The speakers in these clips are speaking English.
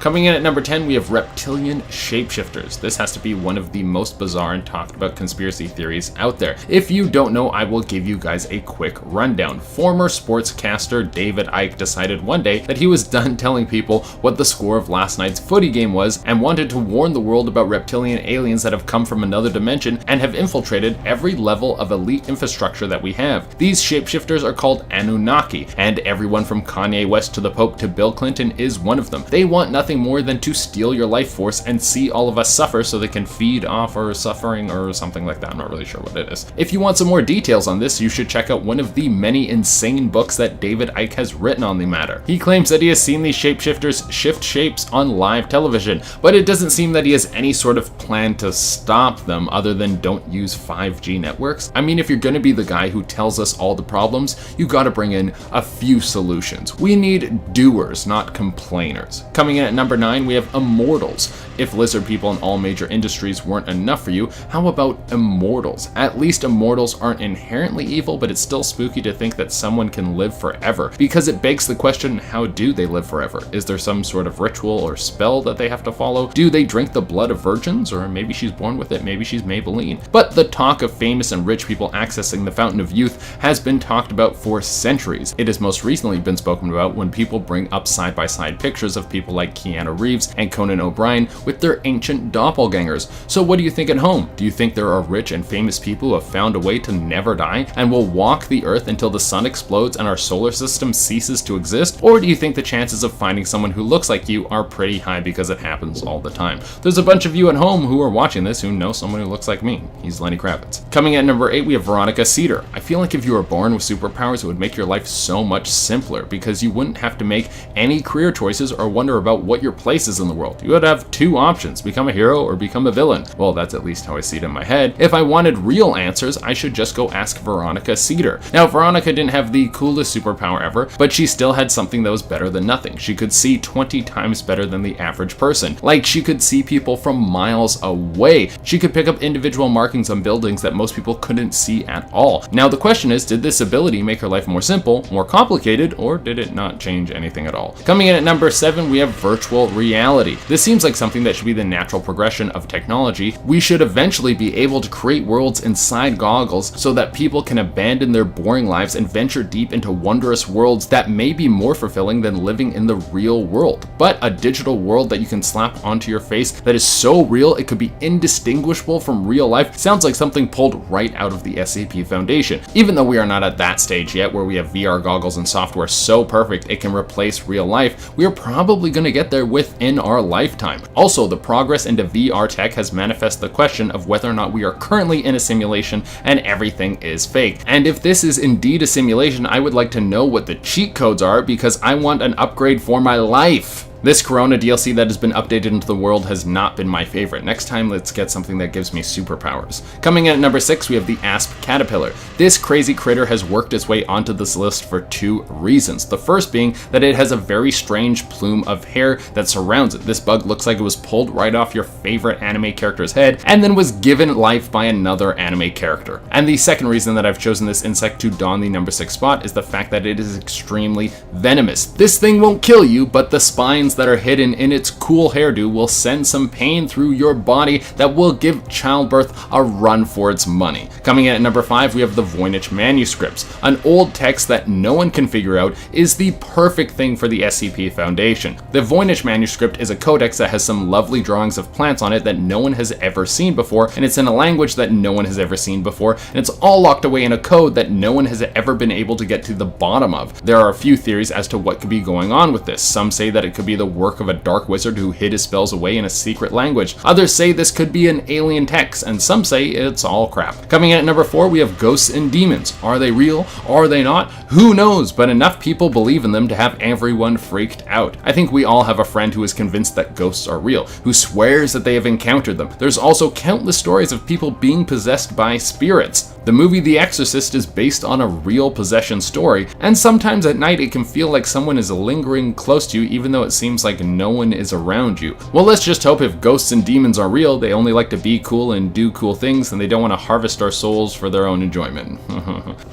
Coming in at number 10, we have reptilian shapeshifters. This has to be one of the most bizarre and talked about conspiracy theories out there. If you don't know, I will give you guys a quick rundown. Former sportscaster David Icke decided one day that he was done telling people what the score of last night's footy game was and wanted to warn the world about reptilian aliens that have come from another dimension and have infiltrated every level of elite infrastructure that we have. These shapeshifters are called Anunnaki, and everyone from Kanye West to the Pope to Bill Clinton is one of them. They want nothing more than to steal your life force and see all of us suffer so they can feed off our suffering or something like that. I'm not really sure what it is. If you want some more details on this, you should check out one of the many insane books that David Icke has written on the matter. He claims that he has seen these shapeshifters shift shapes on live television, but it doesn't seem that he has any sort of plan to stop them other than don't use 5G networks. I mean, if you're gonna be the guy who tells us all the problems, you gotta bring in a few solutions. We need doers, not complainers. Coming in at number 9, we have immortals. If lizard people in all major industries weren't enough for you, how about immortals? At least immortals aren't inherently evil, but it's still spooky to think that someone can live forever, because it begs the question, how do they live forever? Is there some sort of ritual or spell that they have to follow? Do they drink the blood of virgins? Or maybe she's born with it, maybe she's Maybelline. But the talk of famous and rich people accessing the fountain of youth has been talked about for centuries. It has most recently been spoken about when people bring up side-by-side pictures of people like Keanu Reeves and Conan O'Brien with their ancient doppelgangers. So what do you think at home? Do you think there are rich and famous people who have found a way to never die and will walk the earth until the sun explodes and our solar system ceases to exist? Or do you think the chances of finding someone who looks like you are pretty high because it happens all the time? There's a bunch of you at home who are watching this who know someone who looks like me. He's Lenny Kravitz. Coming at number 8, we have Veronica Cedar. I feel like if you were born with superpowers, it would make your life so much simpler because you wouldn't have to make any career choices or wonder about what your place is in the world. You would have two options: become a hero or become a villain. Well, that's at least how I see it in my head. If I wanted real answers, I should just go ask Veronica Cedar. Now, Veronica didn't have the coolest superpower ever, but she still had something that was better than nothing. She could see 20 times better than the average person. Like, she could see people from miles away. She could pick up individual markings on buildings that most people couldn't see at all. Now, the question is, did this ability make her life more simple, more complicated, or did it not change anything at all? Coming in at number 7, we have virtual reality. This seems like something that should be the natural progression of technology. We should eventually be able to create worlds inside goggles so that people can abandon their boring lives and venture deep into wondrous worlds that may be more fulfilling than living in the real world. But a digital world that you can slap onto your face that is so real it could be indistinguishable from real life sounds like something pulled right out of the SCP Foundation. Even though we are not at that stage yet where we have VR goggles and software so perfect it can replace real life, we are probably going to get there within our lifetime. Also, the progress into VR tech has manifested the question of whether or not we are currently in a simulation and everything is fake. And if this is indeed a simulation, I would like to know what the cheat codes are because I want an upgrade for my life. This Corona DLC that has been updated into the world has not been my favorite. Next time, let's get something that gives me superpowers. Coming in at number 6, we have the asp caterpillar. This crazy critter has worked its way onto this list for 2 reasons. The first being that it has a very strange plume of hair that surrounds it. This bug looks like it was pulled right off your favorite anime character's head and then was given life by another anime character. And the second reason that I've chosen this insect to don the number 6 spot is the fact that it is extremely venomous. This thing won't kill you, but the spines that are hidden in its cool hairdo will send some pain through your body that will give childbirth a run for its money. Coming in at number 5, we have the Voynich manuscripts. An old text that no one can figure out is the perfect thing for the SCP Foundation. The Voynich manuscript is a codex that has some lovely drawings of plants on it that no one has ever seen before, and it's in a language that no one has ever seen before, and it's all locked away in a code that no one has ever been able to get to the bottom of. There are a few theories as to what could be going on with this. Some say that it could be the work of a dark wizard who hid his spells away in a secret language. Others say this could be an alien text, and some say it's all crap. Coming in at number 4, we have ghosts and demons. Are they real? Are they not? Who knows, but enough people believe in them to have everyone freaked out. I think we all have a friend who is convinced that ghosts are real, who swears that they have encountered them. There's also countless stories of people being possessed by spirits. The movie The Exorcist is based on a real possession story, and sometimes at night it can feel like someone is lingering close to you even though it seems seems like no one is around you. Well, let's just hope if ghosts and demons are real, they only like to be cool and do cool things, and they don't want to harvest our souls for their own enjoyment.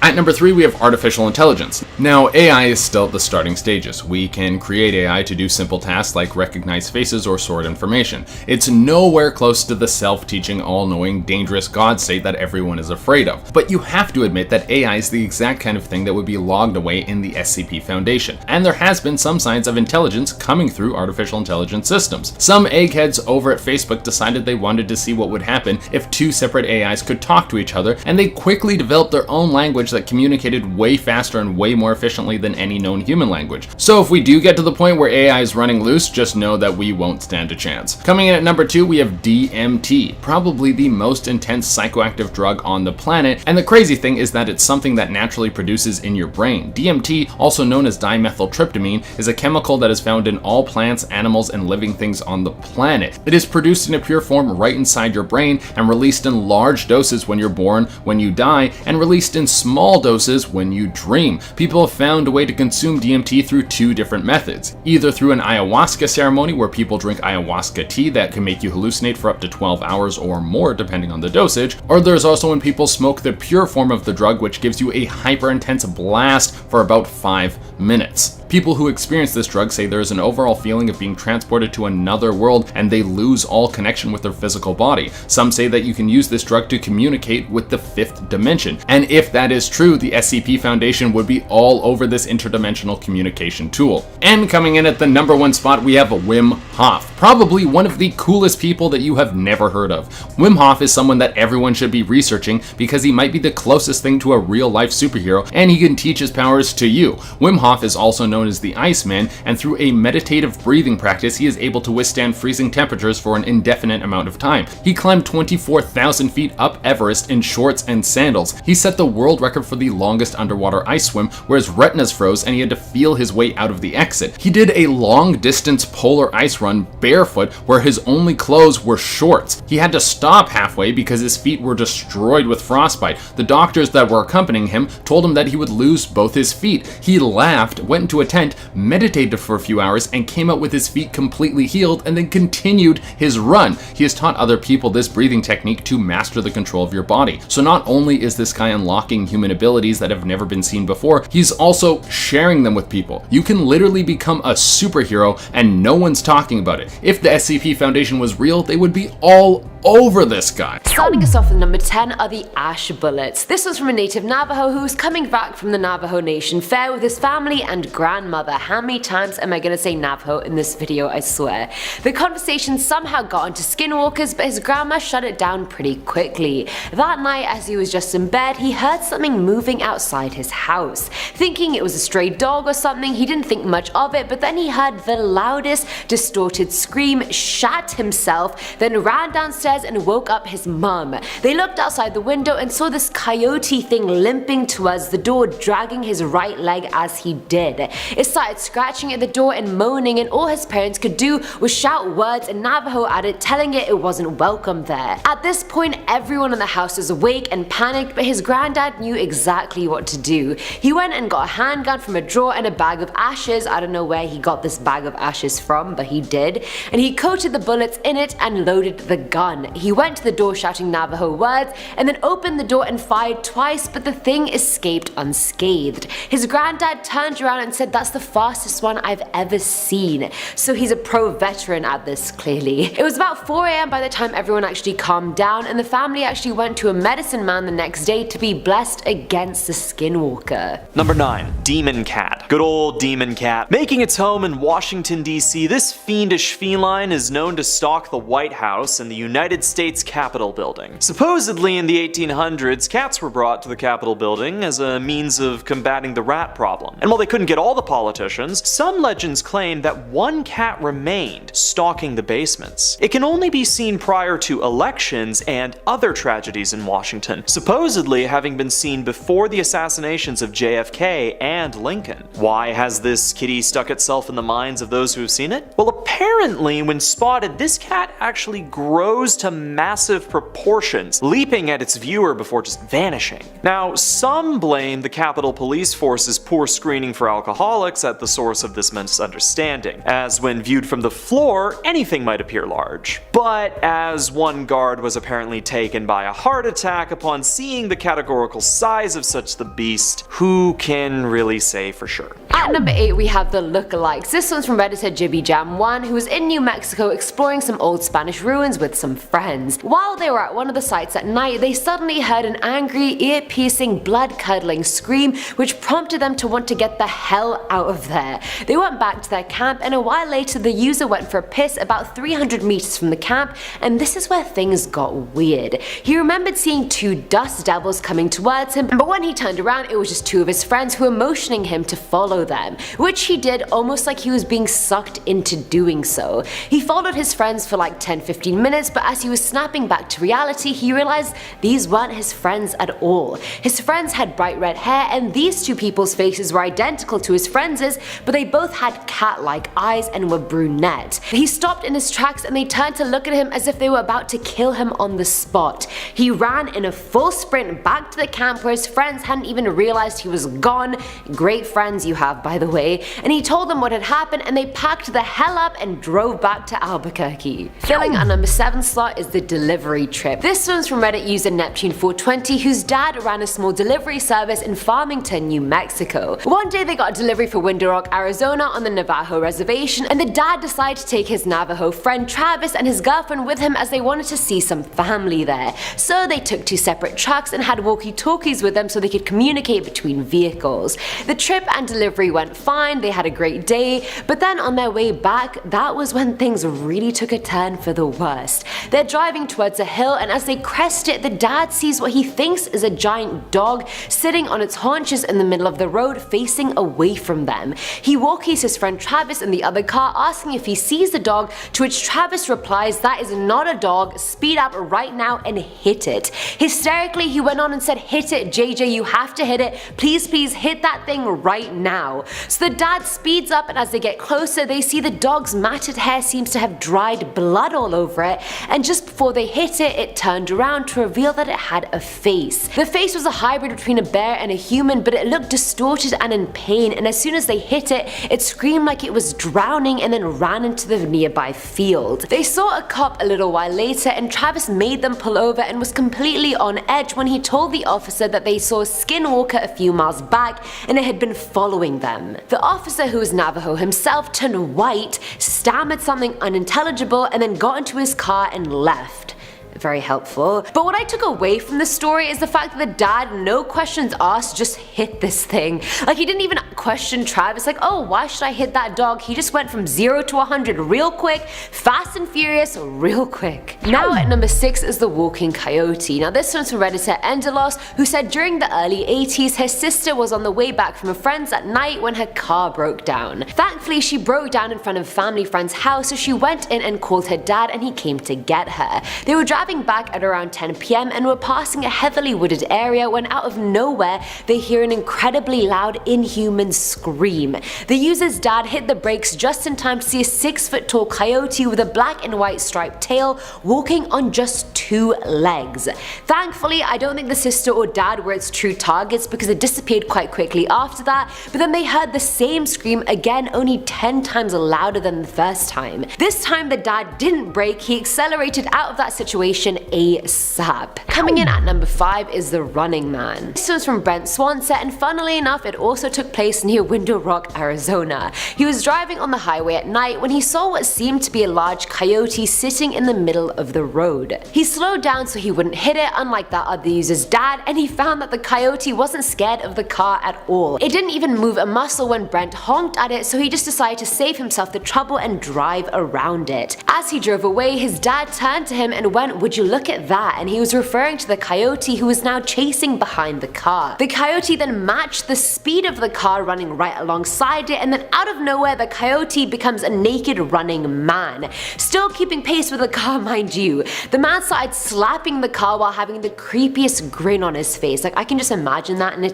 At number 3, we have artificial intelligence. Now, AI is still at the starting stages. We can create AI to do simple tasks like recognize faces or sort information. It's nowhere close to the self-teaching, all-knowing, dangerous God state that everyone is afraid of. But you have to admit that AI is the exact kind of thing that would be logged away in the SCP Foundation. And there has been some signs of intelligence coming through artificial intelligence systems. Some eggheads over at Facebook decided they wanted to see what would happen if 2 separate AIs could talk to each other, and they quickly developed their own language that communicated way faster and way more efficiently than any known human language. So if we do get to the point where AI is running loose, just know that we won't stand a chance. Coming in at number 2, we have DMT, probably the most intense psychoactive drug on the planet, and the crazy thing is that it's something that naturally produces in your brain. DMT, also known as dimethyltryptamine, is a chemical that is found in all plants, animals, and living things on the planet. It is produced in a pure form right inside your brain and released in large doses when you're born, when you die, and released in small doses when you dream. People have found a way to consume DMT through 2 different methods. Either through an ayahuasca ceremony where people drink ayahuasca tea that can make you hallucinate for up to 12 hours or more depending on the dosage, or there's also when people smoke the pure form of the drug, which gives you a hyper-intense blast for about 5 minutes. People who experience this drug say there is an overall feeling of being transported to another world and they lose all connection with their physical body. Some say that you can use this drug to communicate with the 5th dimension. And if that is true, the SCP Foundation would be all over this interdimensional communication tool. And coming in at the number 1 spot, we have Wim Hof, probably one of the coolest people that you have never heard of. Wim Hof is someone that everyone should be researching because he might be the closest thing to a real-life superhero, and he can teach his powers to you. Wim Hof is also known as the Iceman, and through a meditative breathing practice, he is able to withstand freezing temperatures for an indefinite amount of time. He climbed 24,000 feet up Everest in shorts and sandals. He set the world record for the longest underwater ice swim, where his retinas froze and he had to feel his way out of the exit. He did a long-distance polar ice run barefoot, where his only clothes were shorts. He had to stop halfway because his feet were destroyed with frostbite. The doctors that were accompanying him told him that he would lose both his feet. He laughed, went into a tent, meditated for a few hours, and came out with his feet completely healed, and then continued his run. He has taught other people this breathing technique to master the control of your body. So not only is this guy unlocking human abilities that have never been seen before, he's also sharing them with people. You can literally become a superhero and no one's talking about it. If the SCP Foundation was real, they would be all over this guy. Starting us off with number 10 are the ash bullets. This was from a native Navajo who was coming back from the Navajo Nation Fair with his family and grandmother. How many times am I gonna say Navajo in this video, I swear. The conversation somehow got onto skinwalkers, but his grandma shut it down pretty quickly. That night, as he was just in bed, he heard something moving outside his house. Thinking it was a stray dog or something, he didn't think much of it, but then he heard the loudest distorted scream, shat himself, then ran downstairs and woke up his mum. They looked outside the window and saw this coyote thing limping towards the door, dragging his right leg as he did. It started scratching at the door and moaning, and all his parents could do was shout words in Navajo at it, telling it wasn't welcome there. At this point, everyone in the house was awake and panicked, but his granddad knew exactly what to do. He went and got a handgun from a drawer and a bag of ashes. I don't know where he got this bag of ashes from, but he did. And he coated the bullets in it and loaded the gun. He went to the door shouting Navajo words and then opened the door and fired twice, but the thing escaped unscathed. His granddad turned around and said, "That's the fastest one I've ever seen." So he's a pro veteran at this, clearly. It was about 4 AM by the time everyone actually calmed down, and the family actually went to a medicine man the next day to be blessed against the skinwalker. Number 9. Demon Cat. Good old Demon Cat. Making its home in Washington, D.C., this fiendish feline is known to stalk the White House and the United States Capitol building. Supposedly in the 1800s, cats were brought to the Capitol building as a means of combating the rat problem. And while they couldn't get all the politicians, some legends claim that one cat remained stalking the basements. It can only be seen prior to elections and other tragedies in Washington, supposedly having been seen before the assassinations of JFK and Lincoln. Why has this kitty stuck itself in the minds of those who have seen it? Well, apparently when spotted, this cat actually grows grows to massive proportions, leaping at its viewer before just vanishing. Now, some blame the Capitol Police Force's poor screening for alcoholics at the source of this misunderstanding, as when viewed from the floor, anything might appear large. But as one guard was apparently taken by a heart attack upon seeing the categorical size of such the beast, who can really say for sure? At number 8 we have the lookalikes. This one's from Redditor JibbyJam1, who was in New Mexico exploring some old Spanish ruins with some friends. While they were at one of the sites at night, they suddenly heard an angry, ear-piercing, blood-curdling scream which prompted them to want to get the hell out of there. They went back to their camp, and a while later the user went for a piss about 300 meters from the camp, and this is where things got weird. He remembered seeing 2 dust devils coming towards him, but when he turned around it was just 2 of his friends who were motioning him to follow them, which he did almost like he was being sucked into doing so. He followed his friends for like 10-15 minutes, but as he was snapping back to reality he realized these weren't his friends at all. His friends had bright red hair, and these 2 people's faces were identical to his friends', but they both had cat-like eyes and were brunette. He stopped in his tracks and they turned to look at him as if they were about to kill him on the spot. He ran in a full sprint back to the camp where his friends hadn't even realized he was gone. Great friends you have, by the way. And he told them what had happened, and they packed the hell up and drove back to Albuquerque. Filling our number 7 slot is the delivery trip. This one's from Reddit user Neptune420, whose dad ran a small delivery service in Farmington, New Mexico. One day they got a delivery for Window Rock, Arizona on the Navajo reservation, and the dad decided to take his Navajo friend Travis and his girlfriend with him as they wanted to see some family there. So they took 2 separate trucks and had walkie-talkies with them so they could communicate between vehicles. The trip and delivery went fine, they had a great day, but then on their way back, that was when things really took a turn for the worst. They're driving towards a hill, and as they crest it, the dad sees what he thinks is a giant dog sitting on its haunches in the middle of the road facing away from them. He walkies his friend Travis in the other car, asking if he sees the dog, to which Travis replies, "That is not a dog, speed up right now and hit it." Hysterically he went on and said, "Hit it JJ, you have to hit it, please hit that thing right now." So the dad speeds up, and as they get closer they see the dog's matted hair seems to have dried blood all over it, and just before they hit it, it turned around to reveal that it had a face. The face was a hybrid between a bear and a human, but it looked distorted and in pain, and as soon as they hit it, it screamed like it was drowning and then ran into the nearby field. They saw a cop a little while later, and Travis made them pull over and was completely on edge when he told the officer that they saw a skinwalker a few miles back and it had been following them. The officer, who was Navajo himself, turned white, stammered something unintelligible, and then got into his car and left. Very helpful. But what I took away from the story is the fact that the dad, no questions asked, just hit this thing. Like, he didn't even question Travis, like, oh, why should I hit that dog? He just went from 0 to 100 real quick, fast and furious real quick. Now at number 6 is the walking coyote. Now this one's from Redditor Endelos, who said during the early 80s her sister was on the way back from a friend's at night when her car broke down. Thankfully she broke down in front of a family friend's house, so she went in and called her dad, and he came to get her. They were driving back at around 10 PM and were passing a heavily wooded area when out of nowhere they hear an incredibly loud inhuman scream. The user's dad hit the brakes just in time to see a 6-foot-tall coyote with a black and white striped tail walking on just 2 legs. Thankfully I don't think the sister or dad were its true targets because it disappeared quite quickly after that, but then they heard the same scream again, only 10 times louder than the first time. This time the dad didn't brake, he accelerated out of that situation ASAP. Coming in at number 5 is the Running Man. This one's from Brent Swanset, and funnily enough it also took place near Window Rock, Arizona. He was driving on the highway at night when he saw what seemed to be a large coyote sitting in the middle of the road. He slowed down so he wouldn't hit it, unlike that other user's dad, and he found that the coyote wasn't scared of the car at all. It didn't even move a muscle when Brent honked at it, so he just decided to save himself the trouble and drive around it. As he drove away, his dad turned to him and went, "Would you look at that?" and he was referring to the coyote who was now chasing behind the car. The coyote then matched the speed of the car running right alongside it, and then out of nowhere the coyote becomes a naked running man. Still keeping pace with the car, mind you. The man started slapping the car while having the creepiest grin on his face. Like, I can just imagine that, and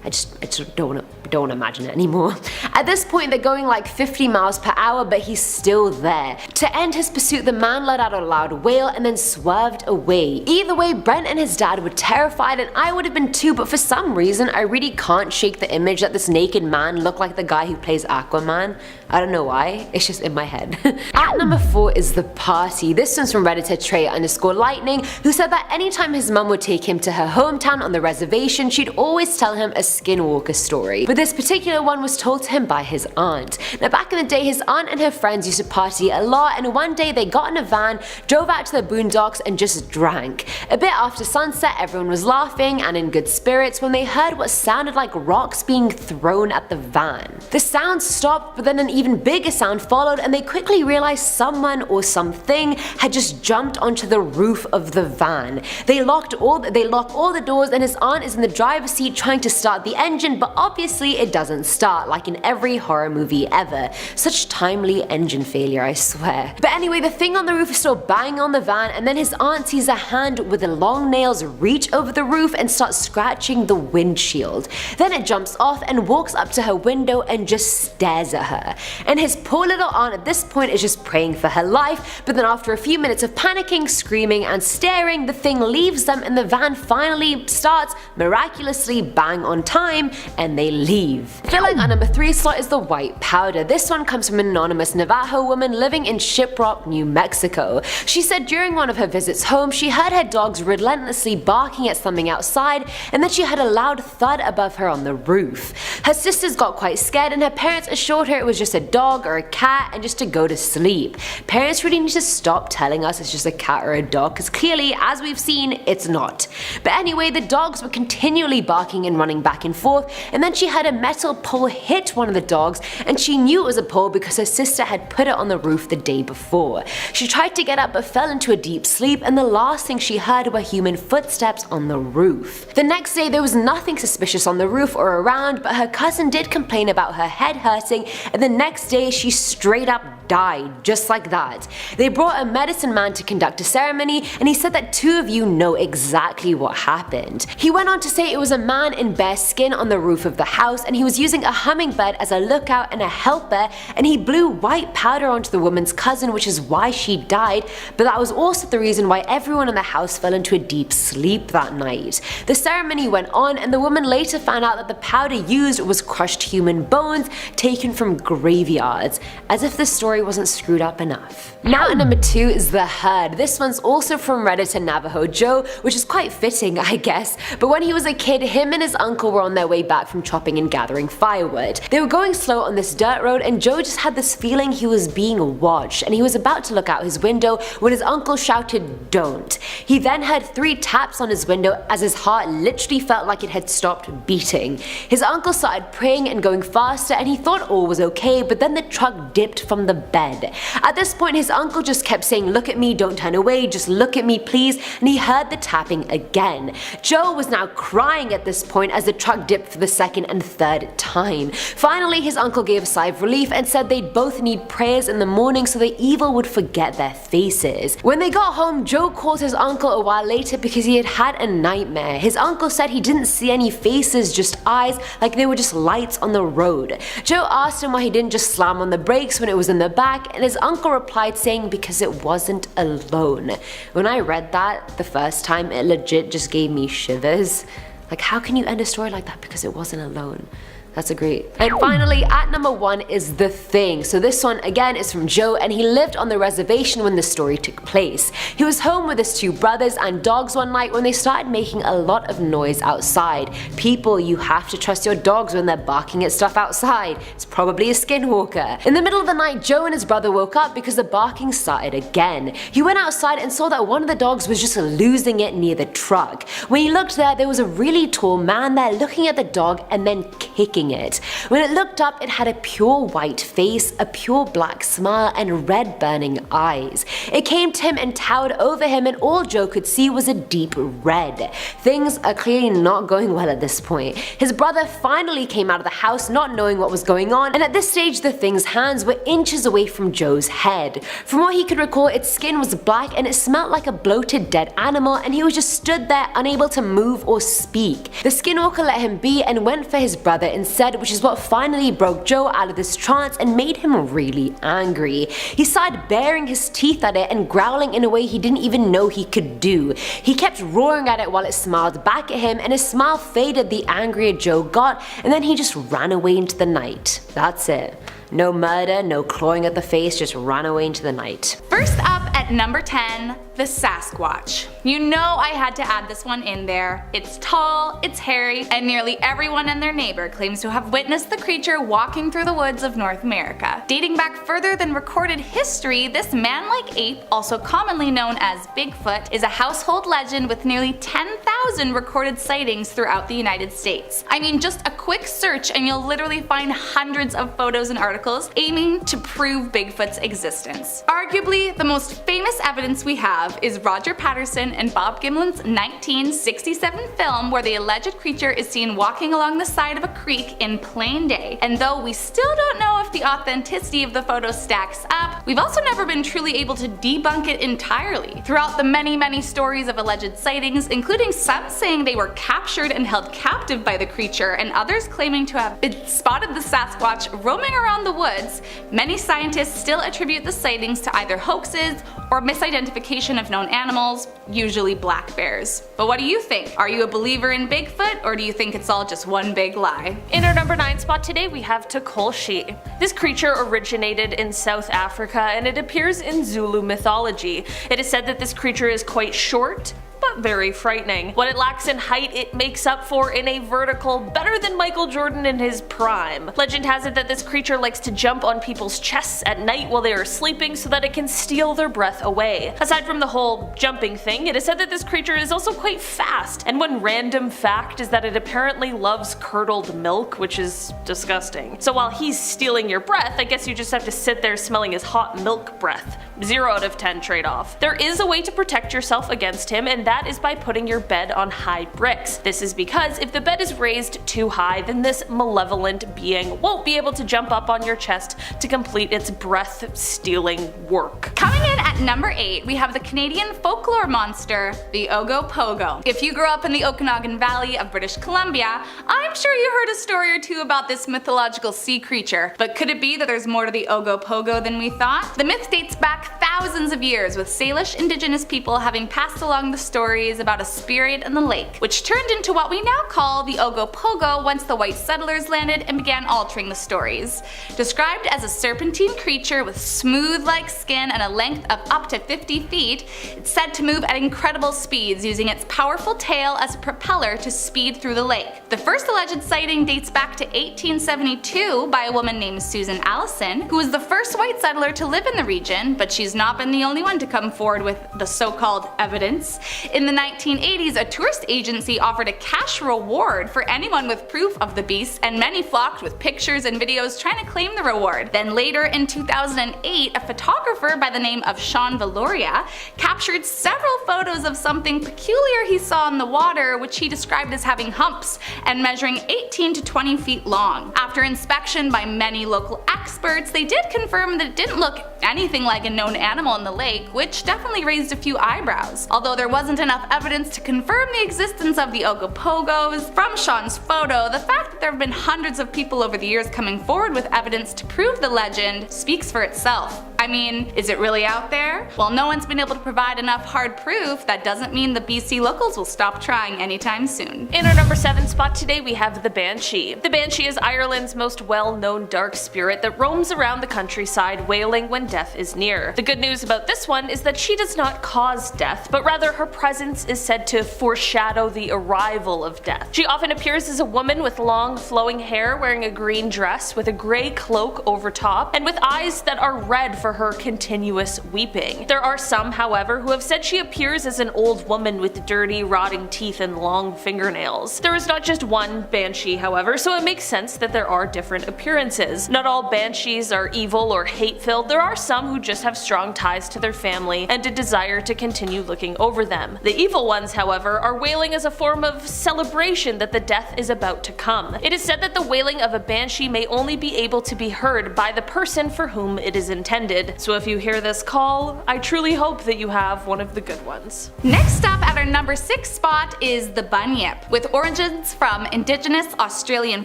I just don't want to don't imagine it anymore. At this point they're going like 50 miles per hour, but he's still there. To end his pursuit, the man let out a loud wail and then swerved away. Either way, Brent and his dad were terrified, and I would have been too, but for some reason I really can't shake the image that this naked man looked like the guy who plays Aquaman. I don't know why, it's just in my head. At number 4 is The Party. This one's from Redditor Trey_lightning, who said that anytime his mum would take him to her hometown on the reservation, she'd always tell him a skinwalker story. But this particular one was told to him by his aunt. Now back in the day, his aunt and her friends used to party a lot, and one day they got in a van, drove out to the boondocks and just drank. A bit after sunset, everyone was laughing and in good spirits when they heard what sounded like rocks being thrown at the van. The sound stopped, but then an even bigger sound followed, and they quickly realized someone or something had just jumped onto the roof of the van. They lock all the doors, and his aunt is in the driver's seat trying to start the engine, but obviously it doesn't start, like in every horror movie ever. Such timely engine failure, I swear. But anyway, the thing on the roof is still banging on the van, and then his aunt sees a hand with the long nails reach over the roof and start scratching the windshield. Then it jumps off and walks up to her window and just stares at her. And his poor little aunt at this point is just praying for her life, but then after a few minutes of panicking, screaming and staring, the thing leaves them and the van finally starts miraculously bang on time, and they leave. Filling our number 3 slot is the white powder. This one comes from an anonymous Navajo woman living in Shiprock, New Mexico. She said during one of her visits home, she heard her dogs relentlessly barking at something outside, and then she heard a loud thud above her on the roof. Her sisters got quite scared, and her parents assured her it was just a dog or a cat and just to go to sleep. Parents really need to stop telling us it's just a cat or a dog, because clearly, as we've seen, it's not. But anyway, the dogs were continually barking and running back and forth, and then she heard a metal pole hit one of the dogs, and she knew it was a pole because her sister had put it on the roof the day before. She tried to get up but fell into a deep sleep, and the last thing she heard were human footsteps on the roof. The next day there was nothing suspicious on the roof or around, but her cousin did complain about her head hurting, and the next day she straight up died, just like that. They brought a medicine man to conduct a ceremony, and he said that 2 of you know exactly what happened. He went on to say it was a man in bare skin on the roof of the house, and he was using a hummingbird as a lookout and a helper, and he blew white powder onto the woman's cousin, which is why she died, but that was also the reason why everyone in the house fell into a deep sleep that night. The ceremony went on, and the woman later found out that the powder used was crushed human bones taken from graveyards, as if the story wasn't screwed up enough. Now at number 2 is The Herd. This one's also from Redditor Navajo Joe, which is quite fitting, I guess, but when he was a kid, him and his uncle were on their way back from chopping and gathering firewood. They were going slow on this dirt road, and Joe just had this feeling he was being watched, and he was about to look out his window when his uncle shouted, "Don't." He then heard 3 taps on his window as his heart literally felt like it had stopped beating. His uncle started praying and going faster, and he thought all was okay, but then the truck dipped from the bed. At this point his uncle just kept saying, "Look at me, don't turn away, just look at me please," and he heard the tapping again. Joe was now crying at this point as the truck dipped for the 2nd and 3rd time. Finally his uncle gave a sigh of relief and said they'd both need prayers in the morning so the evil would forget their faces. When they got home, Joe called his uncle a while later because he had had a nightmare. His uncle said he didn't see any faces, just eyes, like they were just lights on the road. Joe asked him why he didn't just slam on the brakes when it was in the back, and his uncle replied saying because it wasn't alone. When I read that the first time, it legit just gave me shivers. Like, how can you end a story like that because it wasn't alone? That's a great. And finally, at number 1 is The Thing. So this one again is from Joe, and he lived on the reservation when the story took place. He was home with his 2 brothers and dogs one night when they started making a lot of noise outside. People, you have to trust your dogs when they're barking at stuff outside. It's probably a skinwalker. In the middle of the night, Joe and his brother woke up because the barking started again. He went outside and saw that one of the dogs was just losing it near the truck. When he looked there was a really tall man there looking at the dog and then kicking it. When it looked up, it had a pure white face, a pure black smile, and red burning eyes. It came to him and towered over him, and all Joe could see was a deep red. Things are clearly not going well at this point. His brother finally came out of the house not knowing what was going on, and at this stage the thing's hands were inches away from Joe's head. From what he could recall, its skin was black and it smelled like a bloated dead animal, and he was just stood there unable to move or speak. The skinwalker let him be and went for his brother instead, said, which is what finally broke Joe out of this trance and made him really angry. He started baring his teeth at it and growling in a way he didn't even know he could do. He kept roaring at it while it smiled back at him, and his smile faded the angrier Joe got, and then he just ran away into the night. That's it. No murder, no clawing at the face, just ran away into the night. First up at number 10, the Sasquatch. You know I had to add this one in there. It's tall, it's hairy, and nearly everyone and their neighbor claims to have witnessed the creature walking through the woods of North America. Dating back further than recorded history, this man-like ape, also commonly known as Bigfoot, is a household legend with nearly 10,000 recorded sightings throughout the United States. I mean, just a quick search and you'll literally find hundreds of photos and articles aiming to prove Bigfoot's existence. Arguably, the most famous evidence we have is Roger Patterson and Bob Gimlin's 1967 film where the alleged creature is seen walking along the side of a creek in plain day. And though we still don't know if the authenticity of the photo stacks up, we've also never been truly able to debunk it entirely. Throughout the many stories of alleged sightings, including some saying they were captured and held captive by the creature, and others claiming to have spotted the Sasquatch roaming around the woods, many scientists still attribute the sightings to either hoaxes or misidentification of known animals, usually black bears. But what do you think? Are you a believer in Bigfoot, or do you think it's all just one big lie? In our number 9 spot today we have Tukolshi. This creature originated in South Africa and it appears in Zulu mythology. It is said that this creature is quite short, but very frightening. What it lacks in height, it makes up for in a vertical better than Michael Jordan in his prime. Legend has it that this creature likes to jump on people's chests at night while they are sleeping so that it can steal their breath away. Aside from the whole jumping thing, it is said that this creature is also quite fast, and one random fact is that it apparently loves curdled milk, which is disgusting. So while he's stealing your breath, I guess you just have to sit there smelling his hot milk breath. 0 out of 10 trade-off. There is a way to protect yourself against him, and that is by putting your bed on high bricks. This is because if the bed is raised too high, then this malevolent being won't be able to jump up on your chest to complete its breath-stealing work. Coming in at number 8, we have the Canadian folklore monster, the Ogo Pogo. If you grew up in the Okanagan Valley of British Columbia, I'm sure you heard a story or two about this mythological sea creature. But could it be that there's more to the Ogo Pogo than we thought? The myth dates back thousands of years, with Salish indigenous people having passed along the stories about a spirit in the lake, which turned into what we now call the Ogo Pogo once the white settlers landed and began altering the stories. Described as a serpentine creature with smooth-like skin and a length of up to 50 feet, it's said to move at incredible speeds, using its powerful tail as a propeller to speed through the lake. The first alleged sighting dates back to 1872 by a woman named Susan Allison, who was the first white settler to live in the region, but she's not been the only one to come forward with the so-called evidence. In the 1980s, a tourist agency offered a cash reward for anyone with proof of the beast, and many flocked with pictures and videos trying to claim the reward. Then later in 2008, a photographer by the name of Sean Valoria captured several photos of something peculiar he saw in the water, which he described as having humps and measuring 18 to 20 feet long. After inspection by many local experts, they did confirm that it didn't look anything like a known animal in the lake, which definitely raised a few eyebrows. Although there wasn't enough evidence to confirm the existence of the Ogo Pogos, from Sean's photo, the fact that there have been hundreds of people over the years coming forward with evidence to prove the legend speaks for itself. I mean, is it really out there? Well, no one's been able to provide enough hard proof. That doesn't mean the BC locals will stop trying anytime soon. In our number 7 spot today we have the Banshee. The Banshee is Ireland's most well-known dark spirit that roams around the countryside wailing when death is near. The good news about this one is that she does not cause death, but rather her presence is said to foreshadow the arrival of death. She often appears as a woman with long flowing hair wearing a green dress with a grey cloak over top and with eyes that are red for her continuous weeping. There are some, however, who have said she appears as an old woman with dirty, rotting teeth and long fingernails. There is not just one Banshee, however, so it makes sense that there are different appearances. Not all Banshees are evil or hate-filled. There are some who just have strong ties to their family and a desire to continue looking over them. The evil ones, however, are wailing as a form of celebration that the death is about to come. It is said that the wailing of a Banshee may only be able to be heard by the person for whom it is intended, needed. So if you hear this call, I truly hope that you have one of the good ones. Next up at our number 6 spot is the Bunyip. With origins from indigenous Australian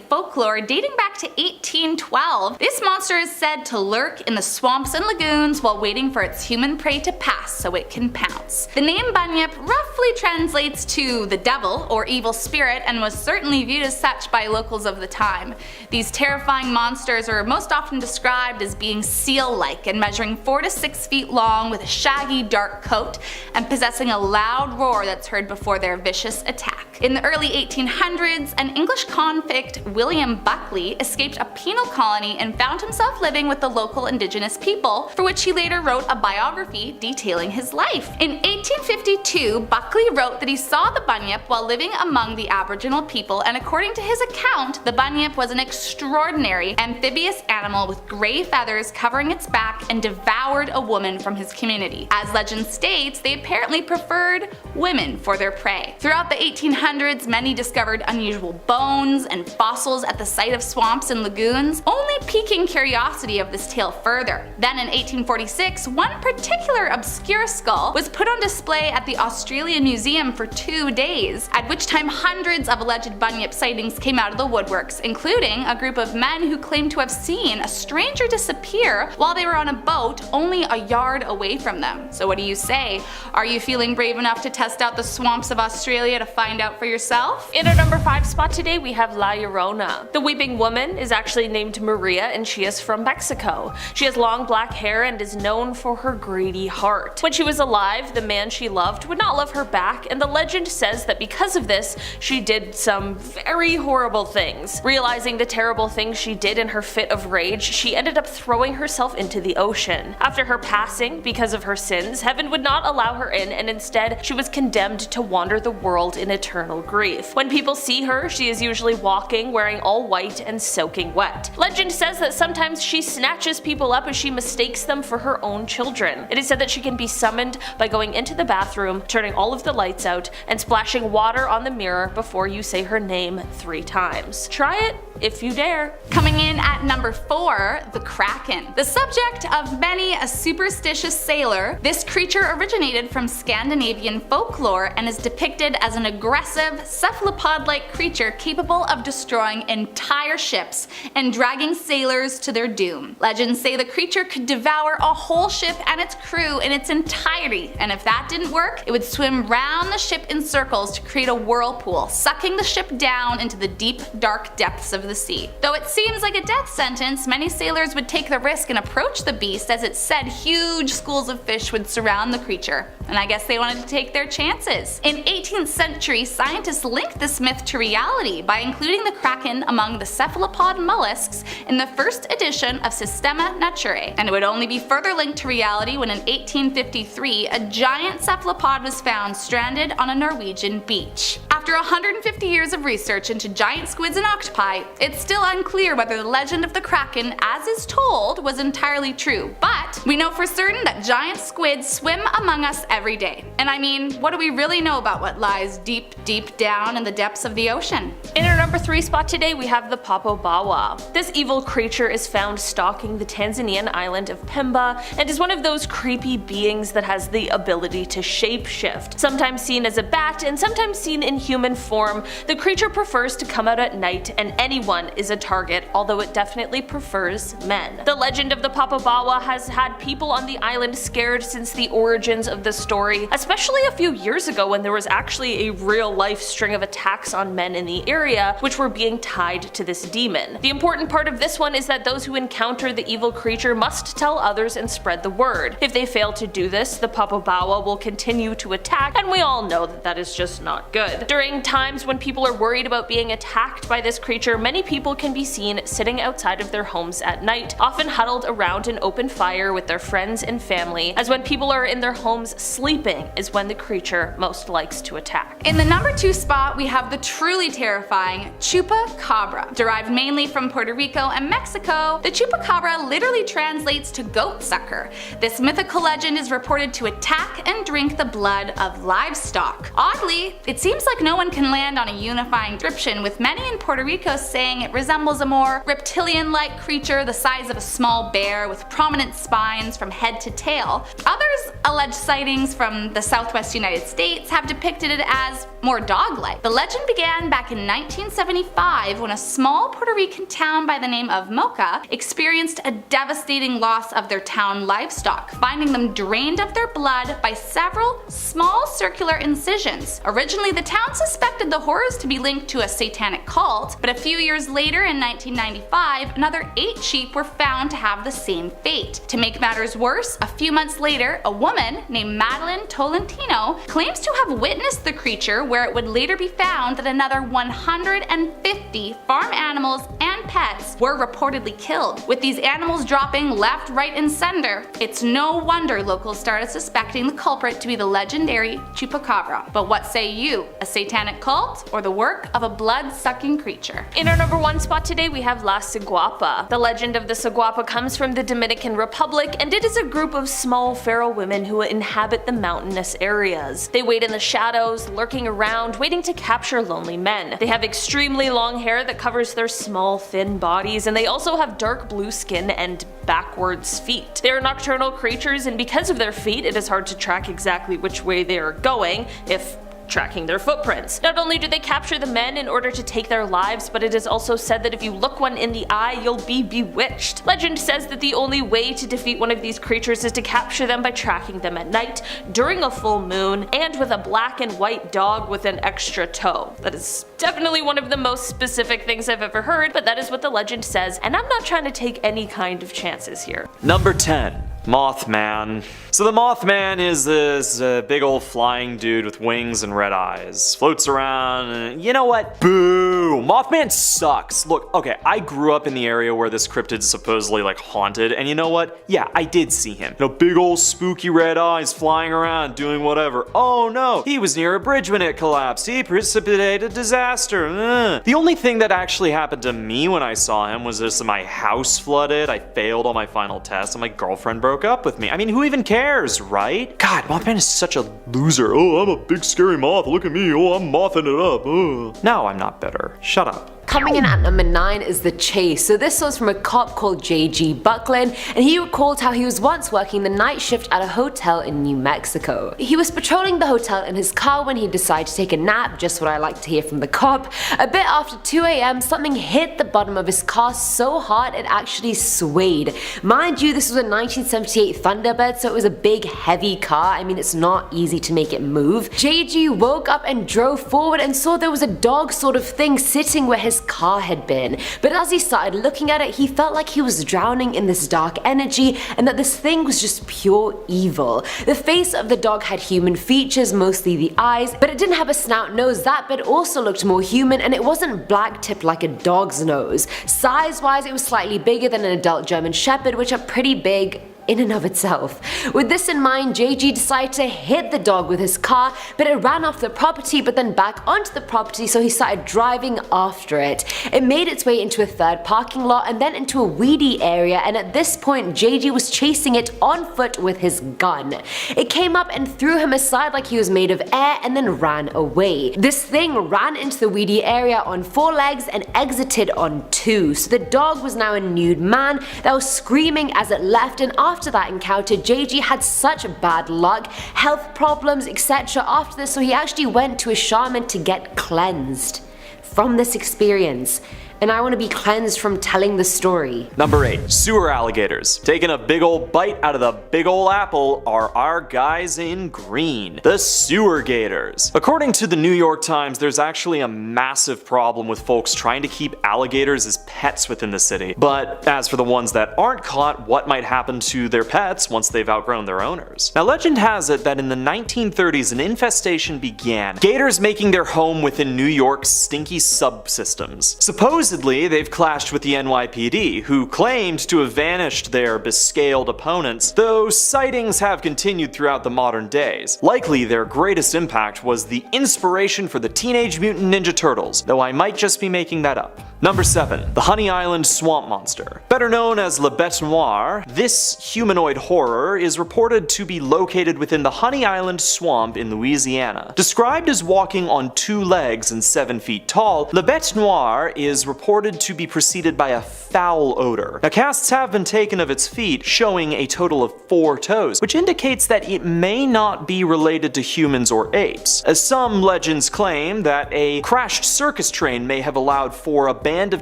folklore dating back to 1812, this monster is said to lurk in the swamps and lagoons while waiting for its human prey to pass so it can pounce. The name Bunyip roughly translates to the devil or evil spirit and was certainly viewed as such by locals of the time. These terrifying monsters are most often described as being seal-like and measuring 4 to 6 feet long with a shaggy dark coat and possessing a loud roar that's heard before their vicious attack. In the early 1800s, an English convict, William Buckley, escaped a penal colony and found himself living with the local indigenous people, for which he later wrote a biography detailing his life. In 1852, Buckley wrote that he saw the Bunyip while living among the Aboriginal people, and according to his account, the Bunyip was an extraordinary amphibious animal with grey feathers covering its back and devoured a woman from his community. As legend states, they apparently preferred women for their prey. Throughout the 1800s, many discovered unusual bones and fossils at the site of swamps and lagoons, only piquing curiosity of this tale further. Then in 1846, one particular obscure skull was put on display at the Australian Museum for 2 days, at which time hundreds of alleged Bunyip sightings came out of the woodworks, including a group of men who claimed to have seen a stranger disappear while they were on a boat only a yard away from them. So what do you say? Are you feeling brave enough to test out the swamps of Australia to find out for yourself? In our number 5 spot today, we have La Llorona. The weeping woman is actually named Maria, and she is from Mexico. She has long black hair and is known for her greedy heart. When she was alive, the man she loved would not love her back, and the legend says that because of this, she did some very horrible things. Realizing the terrible things she did in her fit of rage, she ended up throwing herself into the ocean. After her passing, because of her sins, heaven would not allow her in, and instead she was condemned to wander the world in eternal grief. When people see her, she is usually walking, wearing all white and soaking wet. Legend says that sometimes she snatches people up as she mistakes them for her own children. It is said that she can be summoned by going into the bathroom, turning all of the lights out, and splashing water on the mirror before you say her name 3 times. Try it if you dare. Coming in at number 4, the Kraken. The subject of many a superstitious sailor, this creature originated from Scandinavian folklore and is depicted as an aggressive, cephalopod-like creature capable of destroying entire ships and dragging sailors to their doom. Legends say the creature could devour a whole ship and its crew in its entirety, and if that didn't work, it would swim round the ship in circles to create a whirlpool, sucking the ship down into the deep, dark depths of the sea. Though it seems like a death sentence, many sailors would take the risk and approach the beast, as it said huge schools of fish would surround the creature, and I guess they wanted to take their chances. In 18th century, scientists linked this myth to reality by including the Kraken among the cephalopod mollusks in the first edition of Systema Naturae, and it would only be further linked to reality when in 1853 a giant cephalopod was found stranded on a Norwegian beach. After 150 years of research into giant squids and octopi, it's still unclear whether the legend of the Kraken, as is told, was entirely true, but we know for certain that giant squids swim among us every day. And I mean, what do we really know about what lies deep, deep down in the depths of the ocean? In our number 3 spot today, we have the Papo Bawa. This evil creature is found stalking the Tanzanian island of Pemba and is one of those creepy beings that has the ability to shapeshift. Sometimes seen as a bat and sometimes seen in human form, the creature prefers to come out at night and anyone is a target, although it definitely prefers men. The legend of the Papo Bawa has had people on the island scared since the origins of the story, especially a few years ago when there was actually a real-life string of attacks on men in the area which were being tied to this demon. The important part of this one is that those who encounter the evil creature must tell others and spread the word. If they fail to do this, the Papo Bawa will continue to attack, and we all know that that is just not good. During times when people are worried about being attacked by this creature, many people can be seen sitting outside of their homes at night, often huddled around an open fire with their friends and family, as when people are in their homes sleeping is when the creature most likes to attack. In the number number 2 spot, we have the truly terrifying Chupacabra. Derived mainly from Puerto Rico and Mexico, the Chupacabra literally translates to goat sucker. This mythical legend is reported to attack and drink the blood of livestock. Oddly, it seems like no one can land on a unifying description, with many in Puerto Rico saying it resembles a more reptilian-like creature the size of a small bear with prominent spines from head to tail. Others alleged sightings from the southwest United States have depicted it as more dog-like. The legend began back in 1975 when a small Puerto Rican town by the name of Moca experienced a devastating loss of their town livestock, finding them drained of their blood by several small circular incisions. Originally, the town suspected the horrors to be linked to a satanic cult, but a few years later in 1995, another 8 sheep were found to have the same fate. To make matters worse, a few months later, a woman named Madeline Tolentino claims to have witnessed the creature, where it would later be found that another 150 farm animals and pets were reportedly killed, with these animals dropping left, right, and center. It's no wonder locals started suspecting the culprit to be the legendary Chupacabra. But what say you? A satanic cult or the work of a blood-sucking creature? In our number 1 spot today, we have La Siguapa. The legend of the Siguapa comes from the Dominican Republic, and it is a group of small feral women who inhabit the mountainous areas. They wait in the shadows, lurking around, waiting to capture lonely men. They have extremely long hair that covers their small, thin bodies, and they also have dark blue skin and backwards feet. They are nocturnal creatures, and because of their feet, it is hard to track exactly which way they are going, if tracking their footprints. Not only do they capture the men in order to take their lives, but it is also said that if you look one in the eye, you'll be bewitched. Legend says that the only way to defeat one of these creatures is to capture them by tracking them at night, during a full moon, and with a black and white dog with an extra toe. That is definitely one of the most specific things I've ever heard, but that is what the legend says, and I'm not trying to take any kind of chances here. Number 10. Mothman. So the Mothman is this big old flying dude with wings and red eyes. Floats around and you know what? Boo! Mothman sucks. Look, okay, I grew up in the area where this cryptid is supposedly like haunted, and you know what? Yeah, I did see him. You know, big old spooky red eyes flying around doing whatever. Oh no, he was near a bridge when it collapsed. He precipitated disaster. The only thing that actually happened to me when I saw him was this: my house flooded, I failed on my final test, and my girlfriend broke up with me. I mean, who even cares, right? God, Mothman is such a loser. Oh, I'm a big scary moth. Look at me. Oh, I'm mothing it up. No, I'm not bitter. Shut up. Coming in at number 9 is The Chase. So this was from a cop called J.G. Buckland, and he recalled how he was once working the night shift at a hotel in New Mexico. He was patrolling the hotel in his car when he decided to take a nap, just what I like to hear from the cop. A bit after 2 AM, something hit the bottom of his car so hard it actually swayed. Mind you, this was a 1978 Thunderbird, so it was a big, heavy car. I mean, it's not easy to make it move. J.G. woke up and drove forward and saw there was a dog sort of thing sitting where his car had been, but as he started looking at it, he felt like he was drowning in this dark energy and that this thing was just pure evil. The face of the dog had human features, mostly the eyes, but it didn't have a snout nose. That bit also looked more human, and it wasn't black tipped like a dog's nose. Size wise, it was slightly bigger than an adult German Shepherd, which are pretty big in and of itself. With this in mind, JG decided to hit the dog with his car, but it ran off the property but then back onto the property, so he started driving after it. It made its way into a third parking lot and then into a weedy area, and at this point JG was chasing it on foot with his gun. It came up and threw him aside like he was made of air and then ran away. This thing ran into the weedy area on 4 legs and exited on 2, so the dog was now a nude man that was screaming as it left, and after that encounter, JG had such bad luck, health problems, etc. after this, so he actually went to a shaman to get cleansed from this experience. And I want to be cleansed from telling the story. Number 8. Sewer alligators. Taking a big ol' bite out of the big ol' apple are our guys in green, the sewer gators. According to the New York Times, there's actually a massive problem with folks trying to keep alligators as pets within the city. But as for the ones that aren't caught, what might happen to their pets once they've outgrown their owners? Now, legend has it that in the 1930s an infestation began, gators making their home within New York's stinky subsystems. Supposedly Supposedly, they've clashed with the NYPD, who claimed to have vanished their bescaled opponents, though sightings have continued throughout the modern days. Likely their greatest impact was the inspiration for the Teenage Mutant Ninja Turtles, though I might just be making that up. Number 7. The Honey Island Swamp Monster. Better known as Le Bête Noire, this humanoid horror is reported to be located within the Honey Island Swamp in Louisiana. Described as walking on 2 legs and 7 feet tall, Le Bête Noire is reported to be preceded by a foul odor. Now, casts have been taken of its feet, showing a total of 4 toes, which indicates that it may not be related to humans or apes, as some legends claim that a crashed circus train may have allowed for a band of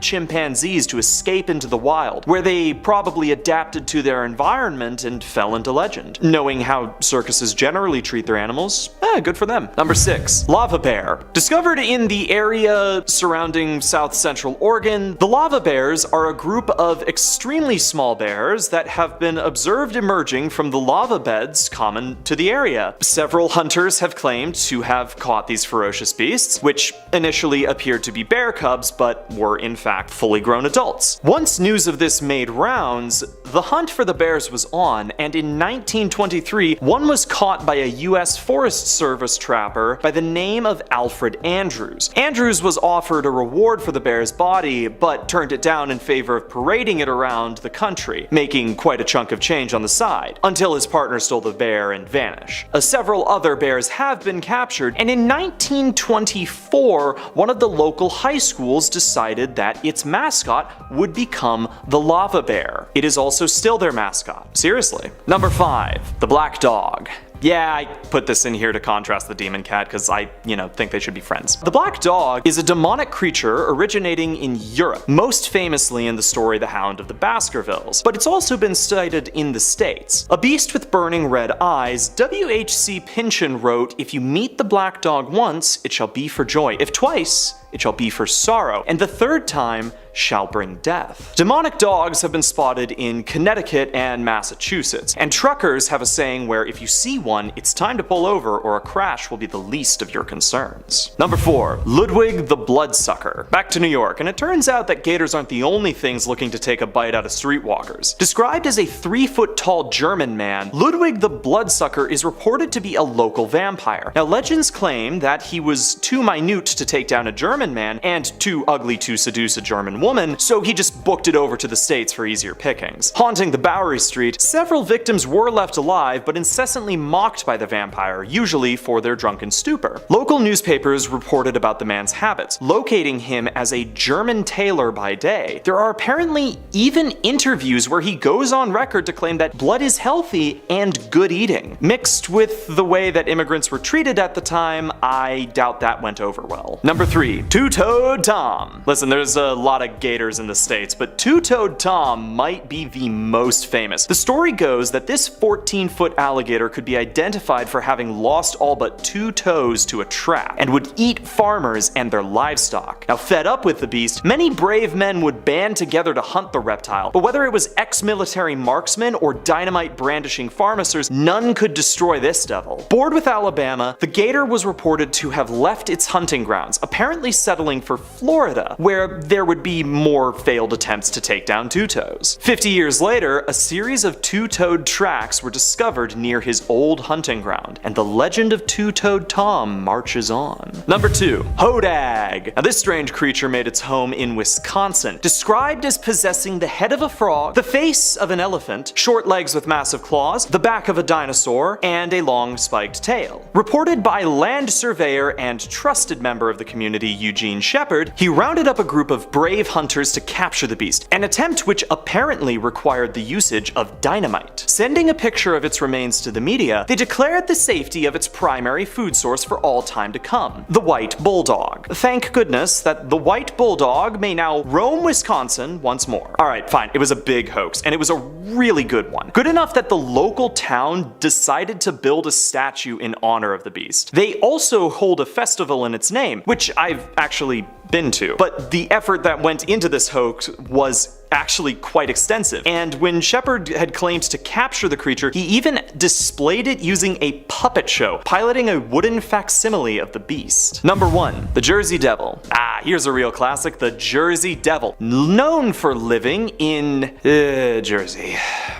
chimpanzees to escape into the wild, where they probably adapted to their environment and fell into legend. Knowing how circuses generally treat their animals, good for them. Number 6. Lava bear. Discovered in the area surrounding south central Oregon, the lava bears are a group of extremely small bears that have been observed emerging from the lava beds common to the area. Several hunters have claimed to have caught these ferocious beasts, which initially appeared to be bear cubs but were in fact fully grown adults. Once news of this made rounds, the hunt for the bears was on, and in 1923, one was caught by a US Forest Service trapper by the name of Alfred Andrews. Andrews was offered a reward for the bear's body, but turned it down in favor of parading it around the country, making quite a chunk of change on the side, until his partner stole the bear and vanished. Several other bears have been captured, and in 1924, one of the local high schools decided that its mascot would become the lava bear. It is also still their mascot. Seriously. Number 5. The black dog. Yeah, I put this in here to contrast the demon cat because I, think they should be friends. The black dog is a demonic creature originating in Europe, most famously in the story The Hound of the Baskervilles, but it's also been cited in the States. A beast with burning red eyes, W.H.C. Pynchon wrote, "If you meet the black dog once, it shall be for joy. If twice, it shall be for sorrow, and the third time shall bring death." Demonic dogs have been spotted in Connecticut and Massachusetts, and truckers have a saying where if you see one, it's time to pull over or a crash will be the least of your concerns. Number 4. Ludwig the Bloodsucker. Back to New York, and it turns out that gators aren't the only things looking to take a bite out of streetwalkers. Described as a 3-foot-tall German man, Ludwig the Bloodsucker is reported to be a local vampire. Now, legends claim that he was too minute to take down a German man and too ugly to seduce a German woman, so he just booked it over to the States for easier pickings. Haunting the Bowery Street, several victims were left alive but incessantly mocked by the vampire, usually for their drunken stupor. Local newspapers reported about the man's habits, locating him as a German tailor by day. There are apparently even interviews where he goes on record to claim that blood is healthy and good eating. Mixed with the way that immigrants were treated at the time, I doubt that went over well. Number 3. Tutto Tom. Listen, there's a lot of gators in the States, but Tutto Tom might be the most famous. The story goes that this 14-foot alligator could be identified for having lost all but 2 toes to a trap, and would eat farmers and their livestock. Now, fed up with the beast, many brave men would band together to hunt the reptile, but whether it was ex-military marksmen or dynamite-brandishing pharmacers, none could destroy this devil. Bored with Alabama, the gator was reported to have left its hunting grounds, apparently settling for Florida, where there would be more failed attempts to take down two-toes. 50 years later, a series of two-toed tracks were discovered near his old hunting ground, and the legend of Two-Toed Tom marches on. Number 2. Hodag. Now, this strange creature made its home in Wisconsin, described as possessing the head of a frog, the face of an elephant, short legs with massive claws, the back of a dinosaur, and a long spiked tail. Reported by land surveyor and trusted member of the community Eugene Shepard, he rounded up a group of brave hunters to capture the beast, an attempt which apparently required the usage of dynamite. Sending a picture of its remains to the media, they declared the safety of its primary food source for all time to come, the white bulldog. Thank goodness that the white bulldog may now roam Wisconsin once more. Alright, fine, it was a big hoax, and it was a really good one. Good enough that the local town decided to build a statue in honor of the beast. They also hold a festival in its name, which I've actually been to. But the effort that went into this hoax was actually quite extensive, and when Shepard had claimed to capture the creature, he even displayed it using a puppet show, piloting a wooden facsimile of the beast. Number 1. The Jersey Devil. Here's a real classic, the Jersey Devil, known for living in Jersey.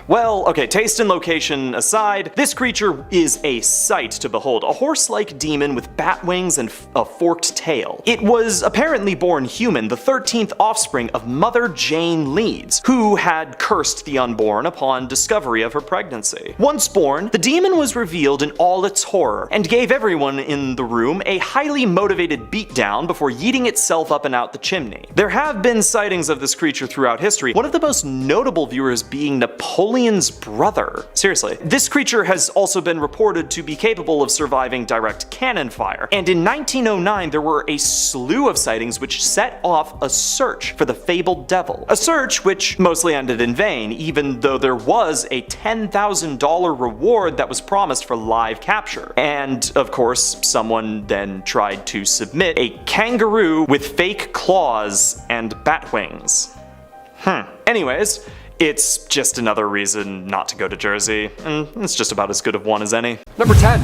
Well, okay, taste and location aside, this creature is a sight to behold, a horse-like demon with bat wings and a forked tail. It was apparently born human, the 13th offspring of Mother Jane Leeds, who had cursed the unborn upon discovery of her pregnancy. Once born, the demon was revealed in all its horror, and gave everyone in the room a highly motivated beatdown before yeeting itself up and out the chimney. There have been sightings of this creature throughout history, one of the most notable viewers being Napoleon's brother. Seriously. This creature has also been reported to be capable of surviving direct cannon fire, and in 1909 there were a slew of sightings which set off a search for the fabled devil. A search which mostly ended in vain, even though there was a $10,000 reward that was promised for live capture. And of course, someone then tried to submit a kangaroo with fake claws and bat wings. Anyways, it's just another reason not to go to Jersey, and it's just about as good of one as any. Number 10.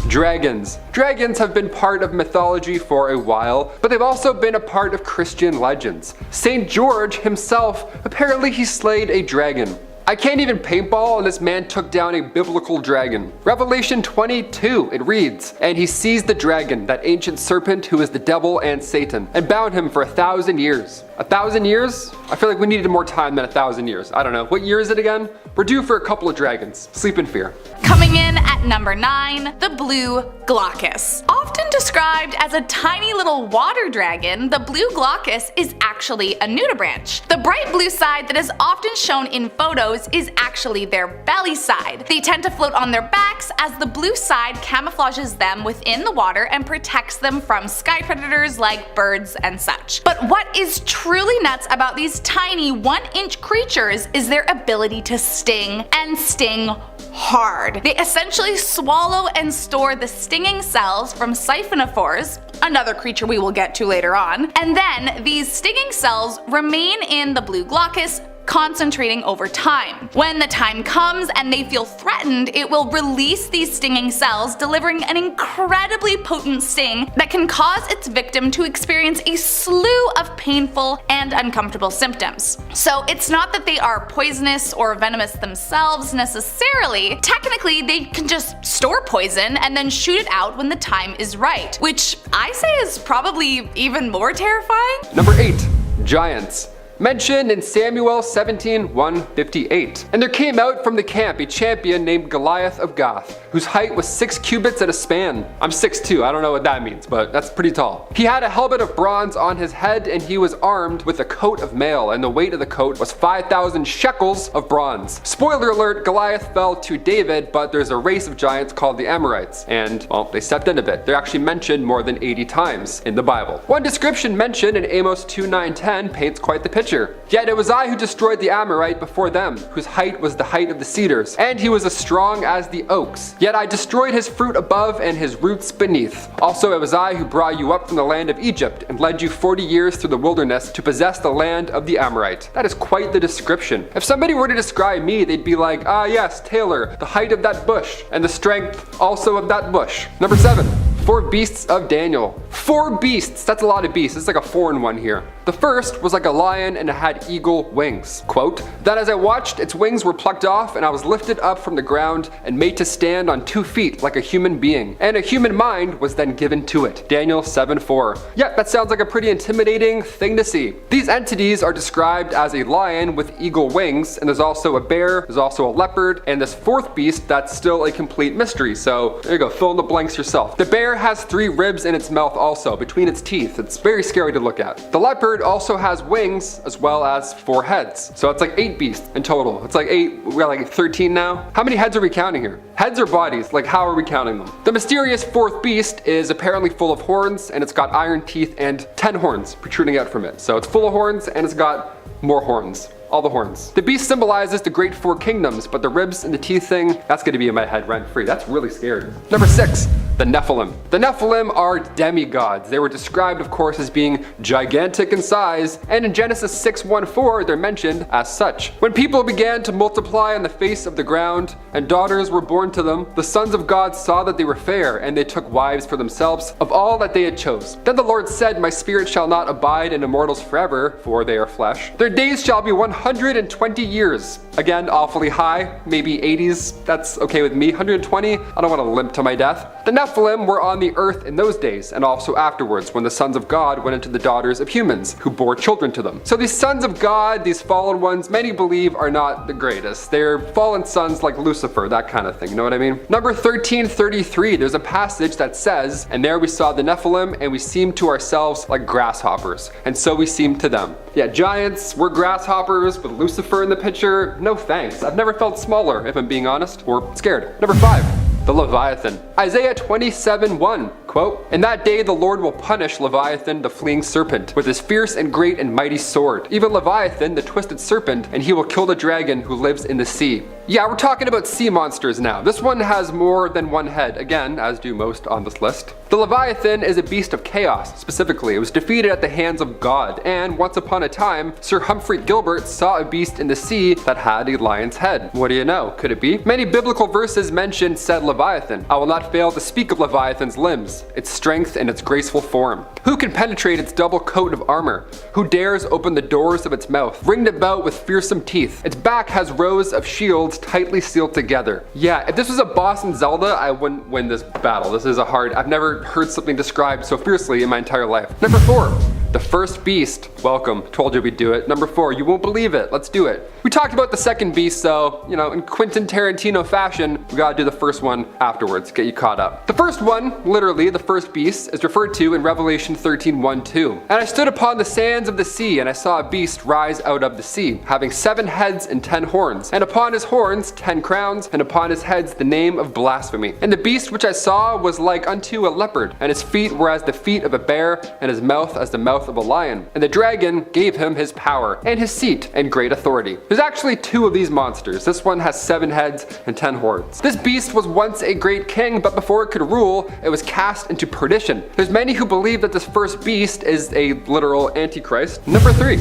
Dragons. Dragons have been part of mythology for a while, but they've also been a part of Christian legends. St. George himself, apparently he slayed a dragon. I can't even paintball, and this man took down a biblical dragon. Revelation 22, it reads, "And he seized the dragon, that ancient serpent who is the devil and Satan, and bound him for 1,000 years. 1,000 years? I feel like we needed more time than 1,000 years. I don't know. What year is it again? We're due for a couple of dragons. Sleep in fear. Coming in at number 9, the blue Glaucus. Often described as a tiny little water dragon, the blue Glaucus is actually a nudibranch. The bright blue side that is often shown in photos is actually their belly side. They tend to float on their backs as the blue side camouflages them within the water and protects them from sky predators like birds and such. But what is truly nuts about these tiny 1-inch creatures is their ability to sting, and sting hard. They essentially swallow and store the stinging cells from siphonophores, another creature we will get to later on, and then these stinging cells remain in the blue Glaucus, concentrating over time. When the time comes and they feel threatened, it will release these stinging cells, delivering an incredibly potent sting that can cause its victim to experience a slew of painful and uncomfortable symptoms. So it's not that they are poisonous or venomous themselves necessarily. Technically, they can just store poison and then shoot it out when the time is right, which I say is probably even more terrifying. Number 8. Giants. Mentioned in Samuel 17:158. And there came out from the camp a champion named Goliath of Gath, whose height was 6 cubits and a span. I'm 6'2", I don't know what that means, but that's pretty tall. He had a helmet of bronze on his head, and he was armed with a coat of mail, and the weight of the coat was 5,000 shekels of bronze. Spoiler alert, Goliath fell to David, but there's a race of giants called the Amorites, and, well, they stepped in a bit. They're actually mentioned more than 80 times in the Bible. One description mentioned in Amos 2:9-10 paints quite the picture. Yet it was I who destroyed the Amorite before them, whose height was the height of the cedars, and he was as strong as the oaks. Yet I destroyed his fruit above and his roots beneath. Also it was I who brought you up from the land of Egypt, and led you 40 years through the wilderness to possess the land of the Amorite. That is quite the description. If somebody were to describe me, they'd be like, ah yes, Taylor, the height of that bush, and the strength also of that bush. Number 7. 4 beasts of Daniel. 4 beasts, that's a lot of beasts, it's like a foreign one here. The first was like a lion and it had eagle wings. Quote, "That as I watched, its wings were plucked off, and I was lifted up from the ground and made to stand on 2 feet like a human being. And a human mind was then given to it." Daniel 7:4. Yeah, that sounds like a pretty intimidating thing to see. These entities are described as a lion with eagle wings, and there's also a bear, there's also a leopard, and this 4th beast that's still a complete mystery. So there you go, fill in the blanks yourself. The bear has 3 ribs in its mouth also, between its teeth. It's very scary to look at. The leopard also has wings as well as 4 heads. So it's like 8 beasts in total. It's like 8, we got like 13 now. How many heads are we counting here? Heads or bodies? Like how are we counting them? The mysterious 4th beast is apparently full of horns, and it's got iron teeth and 10 horns protruding out from it. So it's full of horns and it's got more horns. All the horns. The beast symbolizes the great 4 kingdoms, but the ribs and the teeth thing, that's gonna be in my head rent free. That's really scary. Number 6. The Nephilim. The Nephilim are demigods. They were described, of course, as being gigantic in size, and in Genesis 6:1-4, they're mentioned as such. When people began to multiply on the face of the ground, and daughters were born to them, the sons of God saw that they were fair, and they took wives for themselves of all that they had chose. Then the Lord said, My spirit shall not abide in immortals forever, for they are flesh. Their days shall be 120 years. Again, awfully high, maybe 80s, that's okay with me. 120, I don't want to limp to my death. The Nephilim were on the earth in those days, and also afterwards, when the sons of God went into the daughters of humans, who bore children to them. So these sons of God, these fallen ones, many believe are not the greatest. They're fallen sons like Lucifer, that kind of thing, you know what I mean? Number 1333, there's a passage that says, And there we saw the Nephilim, and we seemed to ourselves like grasshoppers, and so we seemed to them. Yeah, giants, we're grasshoppers, with Lucifer in the picture, no thanks. I've never felt smaller, if I'm being honest, or scared. Number 5. The Leviathan. Isaiah 27:1, quote, In that day the Lord will punish Leviathan the fleeing serpent with his fierce and great and mighty sword, even Leviathan the twisted serpent, and he will kill the dragon who lives in the sea. Yeah, we're talking about sea monsters now. This one has more than one head, again, as do most on this list. The Leviathan is a beast of chaos, specifically. It was defeated at the hands of God, and once upon a time, Sir Humphrey Gilbert saw a beast in the sea that had a lion's head. What do you know? Could it be? Many biblical verses mention said Leviathan. I will not fail to speak of Leviathan's limbs, its strength and its graceful form. Who can penetrate its double coat of armor? Who dares open the doors of its mouth, ringed about with fearsome teeth? Its back has rows of shields tightly sealed together. Yeah, if this was a boss in Zelda, I wouldn't win this battle. This is a hard, I've never heard something described so fiercely in my entire life. Number 4. The first beast. Welcome. Told you we'd do it. Number 4. You won't believe it. Let's do it. We talked about the second beast, so, you know, in Quentin Tarantino fashion, we gotta do the first one afterwards, get you caught up. The first one, literally, the first beast, is referred to in Revelation 13:1-2. And I stood upon the sands of the sea, and I saw a beast rise out of the sea, having 7 heads and 10 horns, and upon his horns 10 crowns, and upon his heads the name of blasphemy. And the beast which I saw was like unto a leopard, and his feet were as the feet of a bear, and his mouth as the mouth of a lion. And the dragon gave him his power, and his seat, and great authority. There's actually 2 of these monsters. This one has 7 heads and 10 horns. This beast was once a great king, but before it could rule, it was cast into perdition. There's many who believe that this first beast is a literal antichrist. Number 3.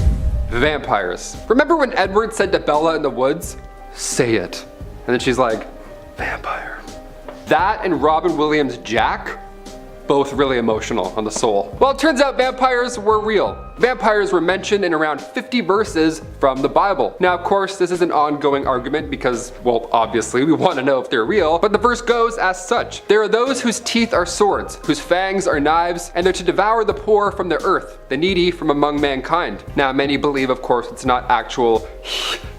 Vampires. Remember when Edward said to Bella in the woods, "Say it." And then she's like, "Vampire." That and Robin Williams' Jack, both really emotional on the soul. Well, it turns out vampires were real. Vampires were mentioned in around 50 verses from the Bible. Now, of course, this is an ongoing argument because, well, obviously we want to know if they're real, but the verse goes as such. There are those whose teeth are swords, whose fangs are knives, and they're to devour the poor from the earth, the needy from among mankind. Now, many believe, of course, it's not actual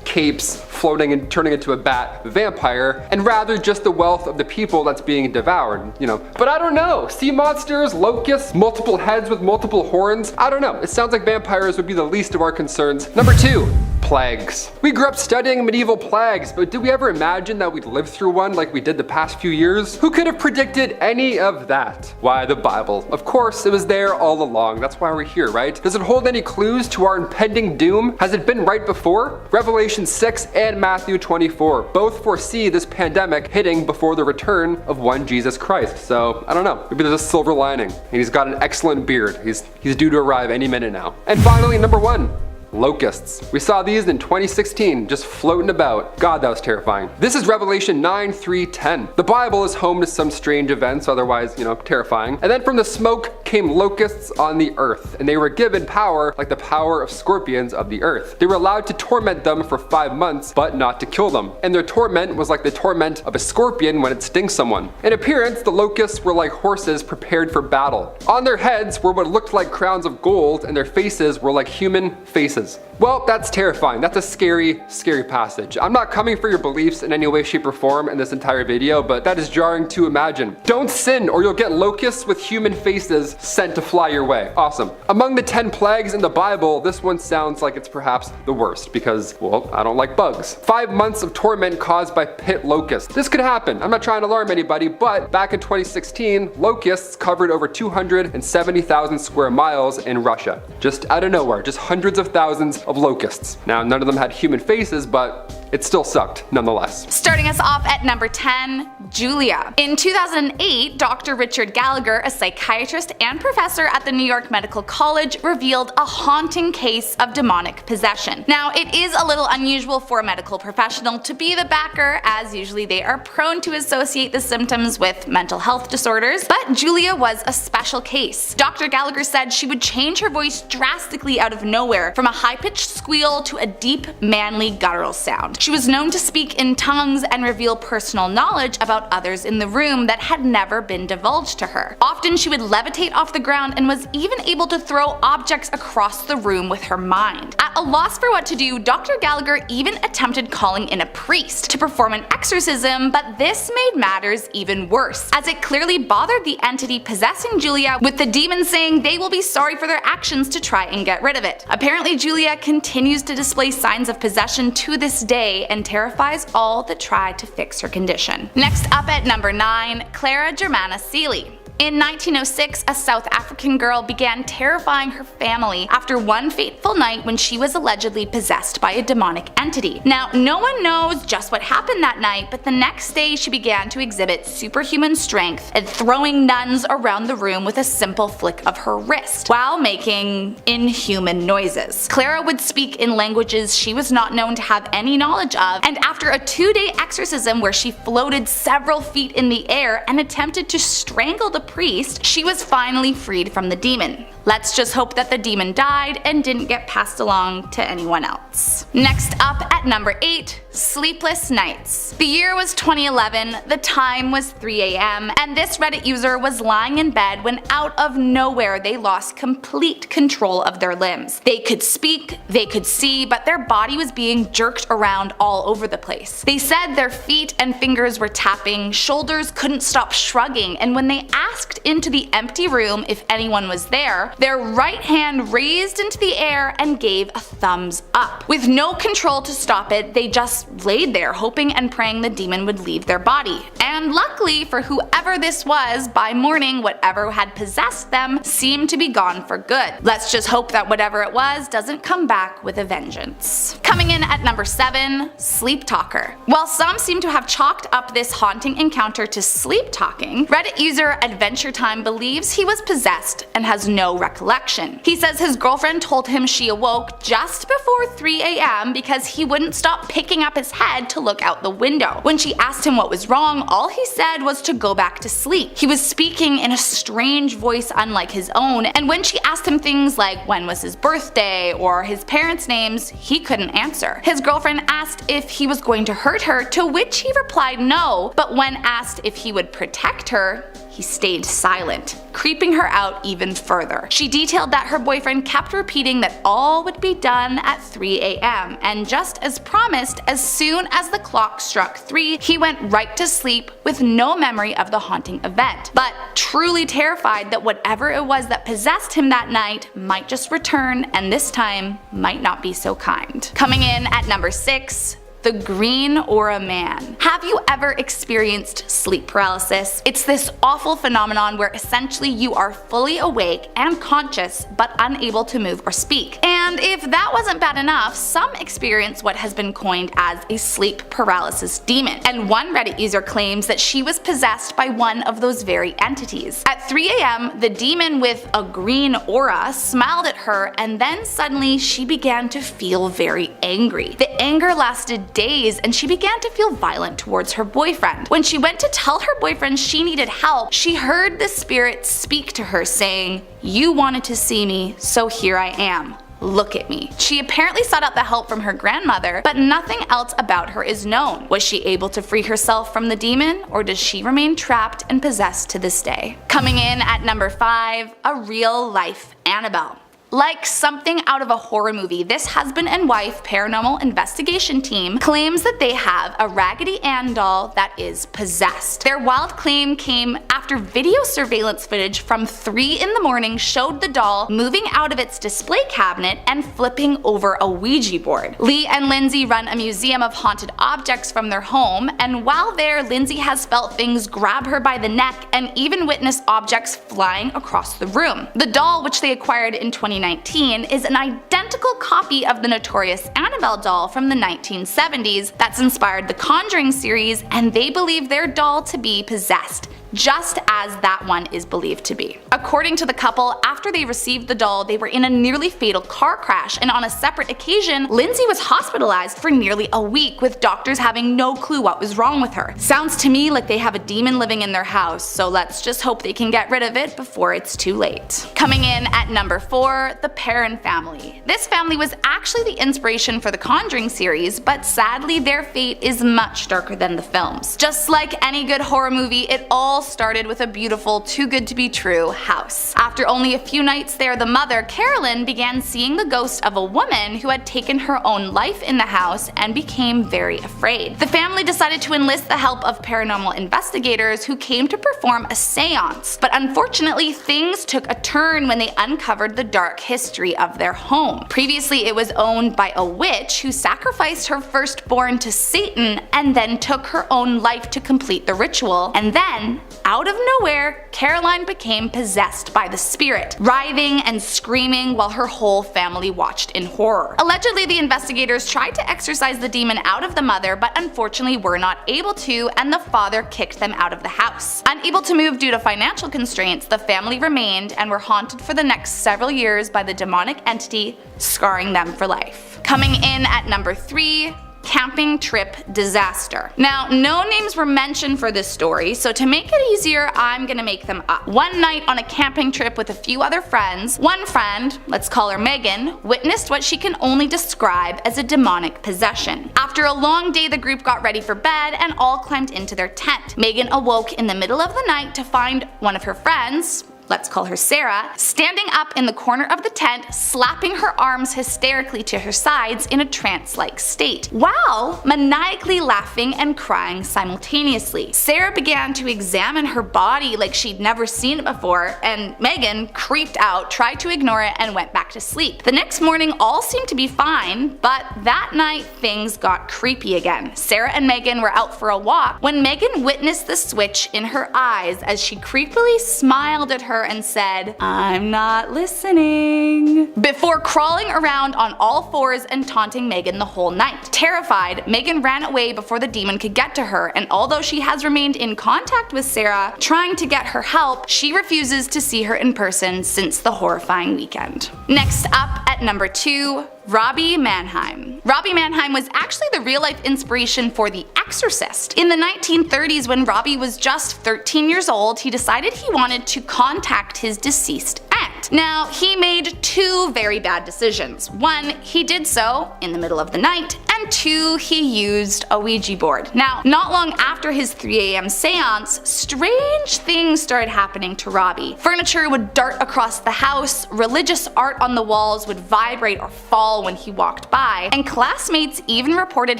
capes floating and turning into a bat vampire, and rather just the wealth of the people that's being devoured, you know. But I don't know, sea monsters, locusts, multiple heads with multiple horns, I don't know. It sounds like vampires would be the least of our concerns. Number 2. Plagues. We grew up studying medieval plagues, but did we ever imagine that we'd live through one like we did the past few years? Who could have predicted any of that? Why, the Bible. Of course, it was there all along. That's why we're here, right? Does it hold any clues to our impending doom? Has it been right before? Revelation 6 and Matthew 24 both foresee this pandemic hitting before the return of one Jesus Christ. So, I don't know. Maybe there's a silver lining. And he's got an excellent beard. He's due to arrive any minute now. And finally, number 1. Locusts. We saw these in 2016, just floating about. God, that was terrifying. This is Revelation 9:3-10. The Bible is home to some strange events, otherwise, you know, terrifying. And then from the smoke came locusts on the earth, and they were given power like the power of scorpions of the earth. They were allowed to torment them for 5 months, but not to kill them. And their torment was like the torment of a scorpion when it stings someone. In appearance, the locusts were like horses prepared for battle. On their heads were what looked like crowns of gold, and their faces were like human faces. Well, that's terrifying. That's a scary, scary passage. I'm not coming for your beliefs in any way, shape, or form in this entire video, but that is jarring to imagine. Don't sin or you'll get locusts with human faces sent to fly your way. Awesome. Among the 10 plagues in the Bible, this one sounds like it's perhaps the worst because, well, I don't like bugs. 5 months of torment caused by pit locusts. This could happen. I'm not trying to alarm anybody, but back in 2016, locusts covered over 270,000 square miles in Russia. Just out of nowhere, just hundreds of thousands of locusts. Now, none of them had human faces, but it still sucked nonetheless. Starting us off at number 10, Julia. In 2008, Dr. Richard Gallagher, a psychiatrist and professor at the New York Medical College, revealed a haunting case of demonic possession. Now, it is a little unusual for a medical professional to be the backer, as usually they are prone to associate the symptoms with mental health disorders, but Julia was a special case. Dr. Gallagher said she would change her voice drastically out of nowhere, from a high-pitched squeal to a deep, manly guttural sound. She was known to speak in tongues and reveal personal knowledge about others in the room that had never been divulged to her. Often she would levitate off the ground and was even able to throw objects across the room with her mind. At a loss for what to do, Dr. Gallagher even attempted calling in a priest to perform an exorcism, but this made matters even worse, as it clearly bothered the entity possessing Julia, with the demon saying they will be sorry for their actions to try and get rid of it. Apparently, Julia continues to display signs of possession to this day and terrifies all that try to fix her condition. Next up at number 9, Clara Germana Seeley. In 1906, a South African girl began terrifying her family after one fateful night when she was allegedly possessed by a demonic entity. Now, no one knows just what happened that night, but the next day she began to exhibit superhuman strength and throwing nuns around the room with a simple flick of her wrist, while making inhuman noises. Clara would speak in languages she was not known to have any knowledge of, and after a 2-day exorcism where she floated several feet in the air and attempted to strangle the priest, she was finally freed from the demon. Let's just hope that the demon died and didn't get passed along to anyone else. Next up at number 8, Sleepless Nights. The year was 2011, the time was 3 AM, and this Reddit user was lying in bed when out of nowhere they lost complete control of their limbs. They could speak, they could see, but their body was being jerked around all over the place. They said their feet and fingers were tapping, shoulders couldn't stop shrugging, and when they asked into the empty room if anyone was there, their right hand raised into the air and gave a thumbs up. With no control to stop it, they just laid there hoping and praying the demon would leave their body. And luckily for whoever this was, by morning whatever had possessed them seemed to be gone for good. Let's just hope that whatever it was doesn't come back with a vengeance. Coming in at number 7, Sleep Talker. While some seem to have chalked up this haunting encounter to sleep talking, Reddit user Adventure Time believes he was possessed and has no recollection. He says his girlfriend told him she awoke just before 3 AM because he wouldn't stop picking up his head to look out the window. When she asked him what was wrong, all he said was to go back to sleep. He was speaking in a strange voice unlike his own, and when she asked him things like when was his birthday or his parents' names, he couldn't answer. His girlfriend asked if he was going to hurt her, to which he replied no, but when asked if he would protect her, he stayed silent, creeping her out even further. She detailed that her boyfriend kept repeating that all would be done at 3 AM, and just as promised, as soon as the clock struck 3, he went right to sleep with no memory of the haunting event, but truly terrified that whatever it was that possessed him that night might just return, and this time might not be so kind. Coming in at number 6, the Green Aura Man. Have you ever experienced sleep paralysis? It's this awful phenomenon where essentially you are fully awake and conscious but unable to move or speak. And if that wasn't bad enough, some experience what has been coined as a sleep paralysis demon. And one Reddit user claims that she was possessed by one of those very entities. At 3 AM, the demon with a green aura smiled at her, and then suddenly she began to feel very angry. The anger lasted days, and she began to feel violent towards her boyfriend. When she went to tell her boyfriend she needed help, she heard the spirit speak to her saying, "You wanted to see me, so here I am. Look at me." She apparently sought out the help from her grandmother, but nothing else about her is known. Was she able to free herself from the demon, or does she remain trapped and possessed to this day? Coming in at number 5, a real-life Annabelle. Like something out of a horror movie, this husband and wife paranormal investigation team claims that they have a Raggedy Ann doll that is possessed. Their wild claim came after video surveillance footage from 3 in the morning showed the doll moving out of its display cabinet and flipping over a Ouija board. Lee and Lindsay run a museum of haunted objects from their home, and while there, Lindsay has felt things grab her by the neck and even witnessed objects flying across the room. The doll, which they acquired in 2019, 2019 is an identical copy of the notorious Annabelle doll from the 1970s that's inspired the Conjuring series, and they believe their doll to be possessed, just as that one is believed to be. According to the couple, after they received the doll, they were in a nearly fatal car crash, and on a separate occasion, Lindsay was hospitalized for nearly a week with doctors having no clue what was wrong with her. Sounds to me like they have a demon living in their house, so let's just hope they can get rid of it before it's too late. Coming in at number 4, the Perron family. This family was actually the inspiration for the Conjuring series, but sadly their fate is much darker than the films. Just like any good horror movie, it all started with a beautiful, too good to be true house. After only a few nights there, the mother, Carolyn, began seeing the ghost of a woman who had taken her own life in the house and became very afraid. The family decided to enlist the help of paranormal investigators who came to perform a seance, but unfortunately things took a turn when they uncovered the dark history of their home. Previously it was owned by a witch who sacrificed her firstborn to Satan and then took her own life to complete the ritual, and then out of nowhere, Caroline became possessed by the spirit, writhing and screaming while her whole family watched in horror. Allegedly, the investigators tried to exorcise the demon out of the mother, but unfortunately were not able to, and the father kicked them out of the house. Unable to move due to financial constraints, the family remained and were haunted for the next several years by the demonic entity, scarring them for life. Coming in at number 3, camping trip disaster. Now, no names were mentioned for this story, so to make it easier, I'm gonna make them up. One night on a camping trip with a few other friends, one friend, let's call her Megan, witnessed what she can only describe as a demonic possession. After a long day, the group got ready for bed and all climbed into their tent. Megan awoke in the middle of the night to find one of her friends, let's call her Sarah, standing up in the corner of the tent, slapping her arms hysterically to her sides in a trance-like state, while maniacally laughing and crying simultaneously. Sarah began to examine her body like she'd never seen it before, and Megan, creeped out, tried to ignore it and went back to sleep. The next morning all seemed to be fine, but that night things got creepy again. Sarah and Megan were out for a walk when Megan witnessed the switch in her eyes as she creepily smiled at her and said, "I'm not listening," before crawling around on all fours and taunting Megan the whole night. Terrified, Megan ran away before the demon could get to her, and although she has remained in contact with Sarah, trying to get her help, she refuses to see her in person since the horrifying weekend. Next up at number 2, Robbie Manheim. Robbie Manheim was actually the real-life inspiration for The Exorcist. In the 1930s, when Robbie was just 13 years old, he decided he wanted to contact his deceased aunt. Now, he made 2 very bad decisions. 1, he did so in the middle of the night, and 2, he used a Ouija board. Now, not long after his 3 a.m. seance, strange things started happening to Robbie. Furniture would dart across the house, religious art on the walls would vibrate or fall when he walked by, and classmates even reported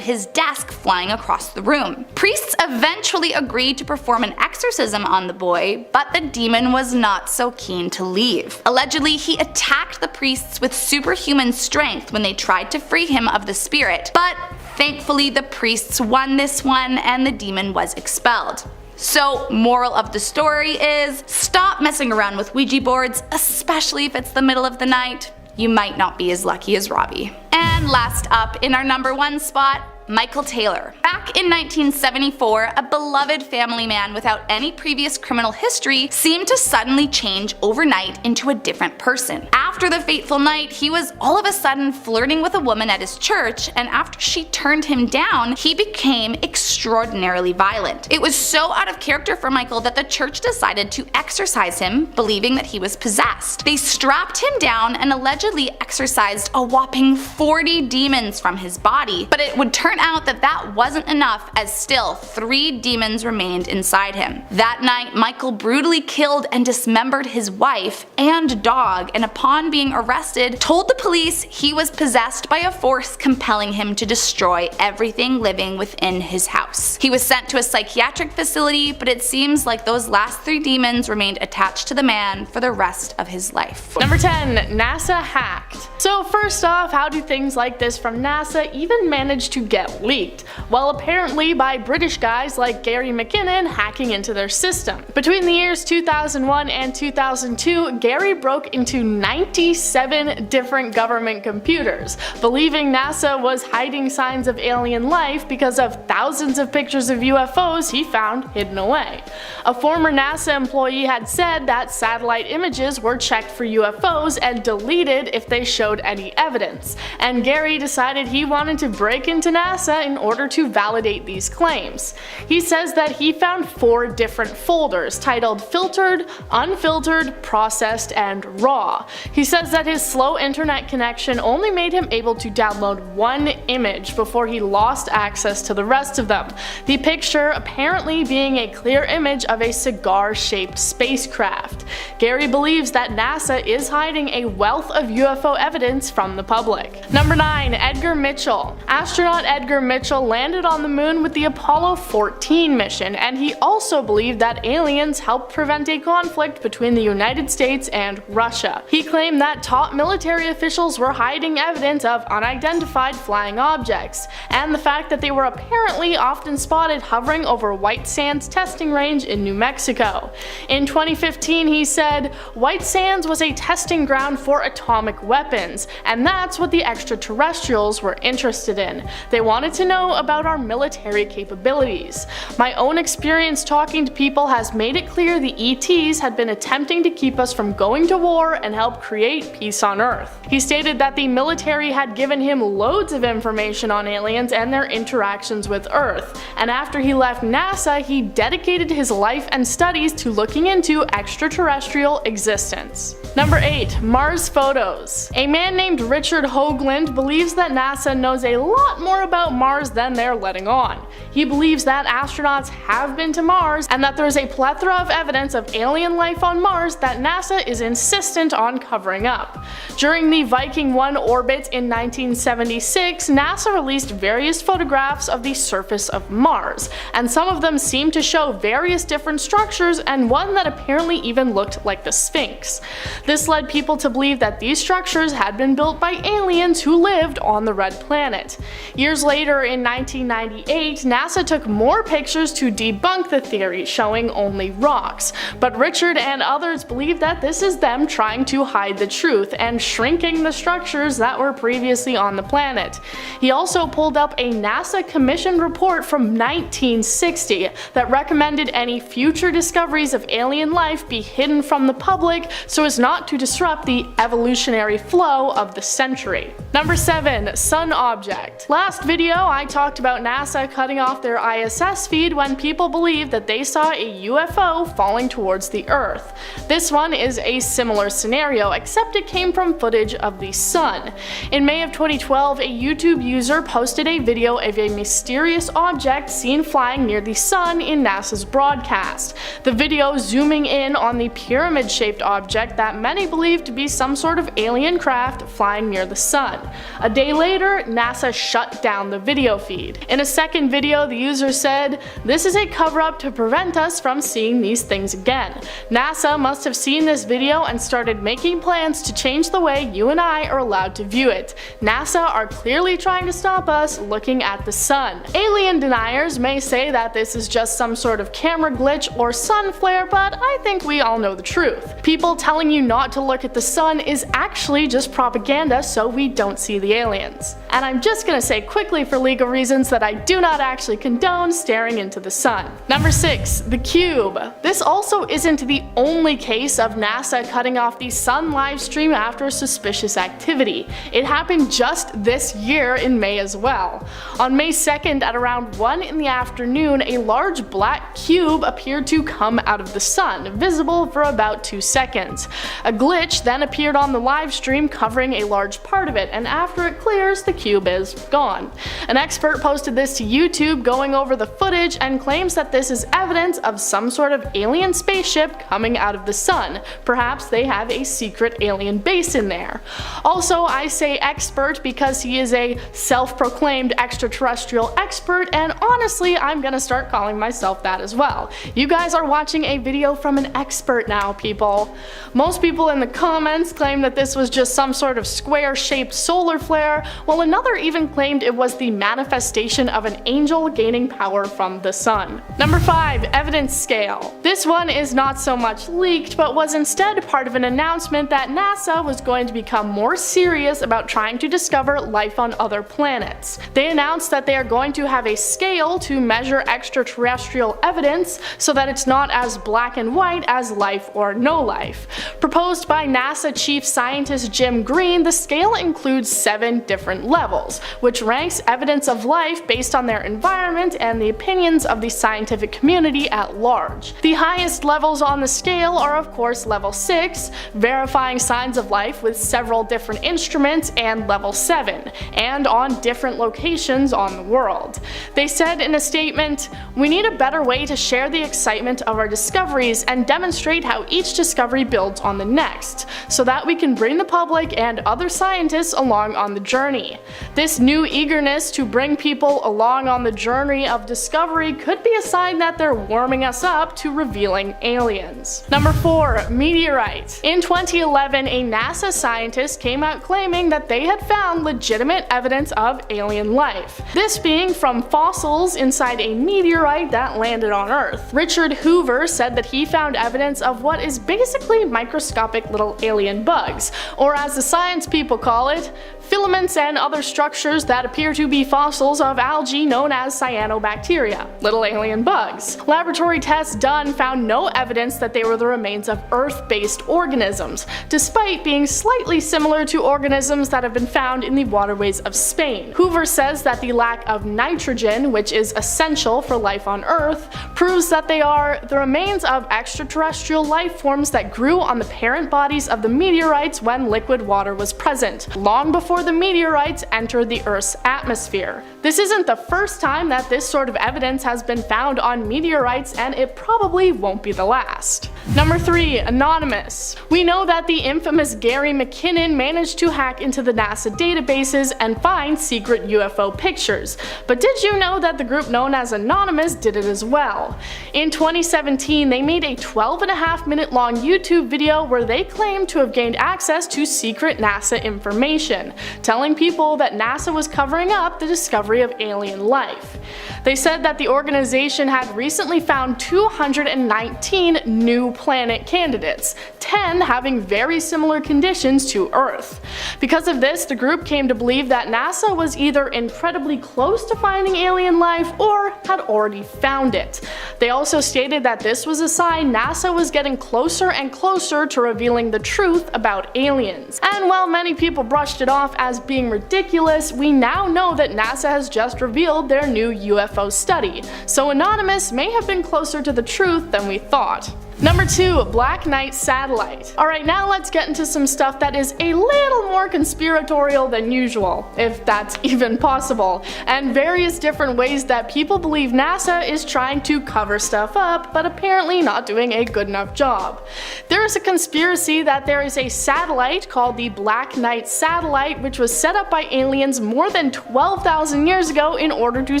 his desk flying across the room. Priests eventually agreed to perform an exorcism on the boy, but the demon was not so keen to leave. Allegedly, he attacked the priests with superhuman strength when they tried to free him of the spirit, but thankfully the priests won this one and the demon was expelled. So, moral of the story is, stop messing around with Ouija boards, especially if it's the middle of the night. You might not be as lucky as Robbie. And last up, in our number 1 spot, Michael Taylor. Back in 1974, a beloved family man without any previous criminal history seemed to suddenly change overnight into a different person. After the fateful night, he was all of a sudden flirting with a woman at his church, and after she turned him down, he became extraordinarily violent. It was so out of character for Michael that the church decided to exorcise him, believing that he was possessed. They strapped him down and allegedly exorcised a whopping 40 demons from his body, but it would turn out that that wasn't enough, as still 3 demons remained inside him. That night, Michael brutally killed and dismembered his wife and dog, and upon being arrested, told the police he was possessed by a force compelling him to destroy everything living within his house. He was sent to a psychiatric facility, but it seems like those last 3 demons remained attached to the man for the rest of his life. Number 10, NASA hacked. So first off, how do things like this from NASA even manage to get leaked? Well, apparently by British guys like Gary McKinnon hacking into their system. Between the years 2001 and 2002, Gary broke into 19 27 different government computers, believing NASA was hiding signs of alien life because of thousands of pictures of UFOs he found hidden away. A former NASA employee had said that satellite images were checked for UFOs and deleted if they showed any evidence, and Gary decided he wanted to break into NASA in order to validate these claims. He says that he found 4 different folders titled Filtered, Unfiltered, Processed, and Raw. He says that his slow internet connection only made him able to download 1 image before he lost access to the rest of them, the picture apparently being a clear image of a cigar-shaped spacecraft. Gary believes that NASA is hiding a wealth of UFO evidence from the public. Number 9. Edgar Mitchell. Astronaut Edgar Mitchell landed on the moon with the Apollo 14 mission, and he also believed that aliens helped prevent a conflict between the United States and Russia. He claimed that top military officials were hiding evidence of unidentified flying objects, and the fact that they were apparently often spotted hovering over White Sands testing range in New Mexico. In 2015, he said, "White Sands was a testing ground for atomic weapons, and that's what the extraterrestrials were interested in. They wanted to know about our military capabilities. My own experience talking to people has made it clear the ETs had been attempting to keep us from going to war and help create peace on Earth." He stated that the military had given him loads of information on aliens and their interactions with Earth, and after he left NASA, he dedicated his life and studies to looking into extraterrestrial existence. Number 8. Mars photos. A man named Richard Hoagland believes that NASA knows a lot more about Mars than they're letting on. He believes that astronauts have been to Mars and that there's a plethora of evidence of alien life on Mars that NASA is insistent on covering up. During the Viking 1 orbit in 1976, NASA released various photographs of the surface of Mars, and some of them seemed to show various different structures and one that apparently even looked like the Sphinx. This led people to believe that these structures had been built by aliens who lived on the Red Planet. Years later, in 1998, NASA took more pictures to debunk the theory, showing only rocks, but Richard and others believe that this is them trying to hide the truth and shrinking the structures that were previously on the planet. He also pulled up a NASA commissioned report from 1960 that recommended any future discoveries of alien life be hidden from the public so as not to disrupt the evolutionary flow of the century. Number 7. Sun object. Last video I talked about NASA cutting off their ISS feed when people believed that they saw a UFO falling towards the Earth. This one is a similar scenario, except it came from footage of the sun. In May of 2012, a YouTube user posted a video of a mysterious object seen flying near the sun in NASA's broadcast. The video zooming in on the pyramid-shaped object that many believed to be some sort of alien craft flying near the sun. A day later, NASA shut down the video feed. In a second video, the user said, "This is a cover-up to prevent us from seeing these things again. NASA must have seen this video and started making plans to change the way you and I are allowed to view it. NASA are clearly trying to stop us looking at the sun." Alien deniers may say that this is just some sort of camera glitch or sun flare, but I think we all know the truth. People telling you not to look at the sun is actually just propaganda so we don't see the aliens. And I'm just gonna say quickly for legal reasons that I do not actually condone staring into the sun. Number 6. The Cube. This also isn't the only case of NASA cutting off the sun livestream after suspicious activity. It happened just this year in May as well. On May 2nd at around 1 in the afternoon, a large black cube appeared to come out of the sun, visible for about 2 seconds. A glitch then appeared on the live stream covering a large part of it, and after it clears, the cube is gone. An expert posted this to YouTube going over the footage and claims that this is evidence of some sort of alien spaceship coming out of the sun. Perhaps they have a secret alien base in there. Also, I say expert because he is a self-proclaimed extraterrestrial expert, and honestly, I'm gonna start calling myself that as well. You guys are watching a video from an expert now, people. Most people in the comments claim that this was just some sort of square-shaped solar flare, while another even claimed it was the manifestation of an angel gaining power from the sun. Number 5. Evidence scale. This one is not so much leaked, but was instead part of an announcement that that NASA was going to become more serious about trying to discover life on other planets. They announced that they are going to have a scale to measure extraterrestrial evidence so that it's not as black and white as life or no life. Proposed by NASA Chief Scientist Jim Green, the scale includes 7 different levels, which ranks evidence of life based on their environment and the opinions of the scientific community at large. The highest levels on the scale are of course level 6, verifying signs of life with several different instruments, and level 7, and on different locations on the world. They said in a statement, "We need a better way to share the excitement of our discoveries and demonstrate how each discovery builds on the next, so that we can bring the public and other scientists along on the journey. This new eagerness to bring people along on the journey of discovery could be a sign that they're warming us up to revealing aliens." Number 4. Meteorite. In 2011, a NASA scientist came out claiming that they had found legitimate evidence of alien life, this being from fossils inside a meteorite that landed on Earth. Richard Hoover said that he found evidence of what is basically microscopic little alien bugs, or as the science people call it, filaments and other structures that appear to be fossils of algae known as cyanobacteria, little alien bugs. Laboratory tests done found no evidence that they were the remains of Earth-based organisms, despite being slightly similar to organisms that have been found in the waterways of Spain. Hoover says that the lack of nitrogen, which is essential for life on Earth, proves that they are the remains of extraterrestrial life forms that grew on the parent bodies of the meteorites when liquid water was present, long before the meteorites entered the Earth's atmosphere. This isn't the first time that this sort of evidence has been found on meteorites, and it probably won't be the last. Number 3. Anonymous. We know that the infamous Gary McKinnon managed to hack into the NASA databases and find secret UFO pictures, but did you know that the group known as Anonymous did it as well? In 2017, they made a 12.5-minute long YouTube video where they claimed to have gained access to secret NASA information, telling people that NASA was covering up the discovery of alien life. They said that the organization had recently found 219 new planet candidates, 10 having very similar conditions to Earth. Because of this, the group came to believe that NASA was either incredibly close to finding alien life or had already found it. They also stated that this was a sign NASA was getting closer and closer to revealing the truth about aliens. And while many people brushed it off as being ridiculous, we now know that NASA has just revealed their new UFO study, so Anonymous may have been closer to the truth than we thought. Number 2. Black Knight Satellite. Alright, now let's get into some stuff that is a little more conspiratorial than usual, if that's even possible, and various different ways that people believe NASA is trying to cover stuff up, but apparently not doing a good enough job. There is a conspiracy that there is a satellite called the Black Knight Satellite, which was set up by aliens more than 12,000 years ago in order to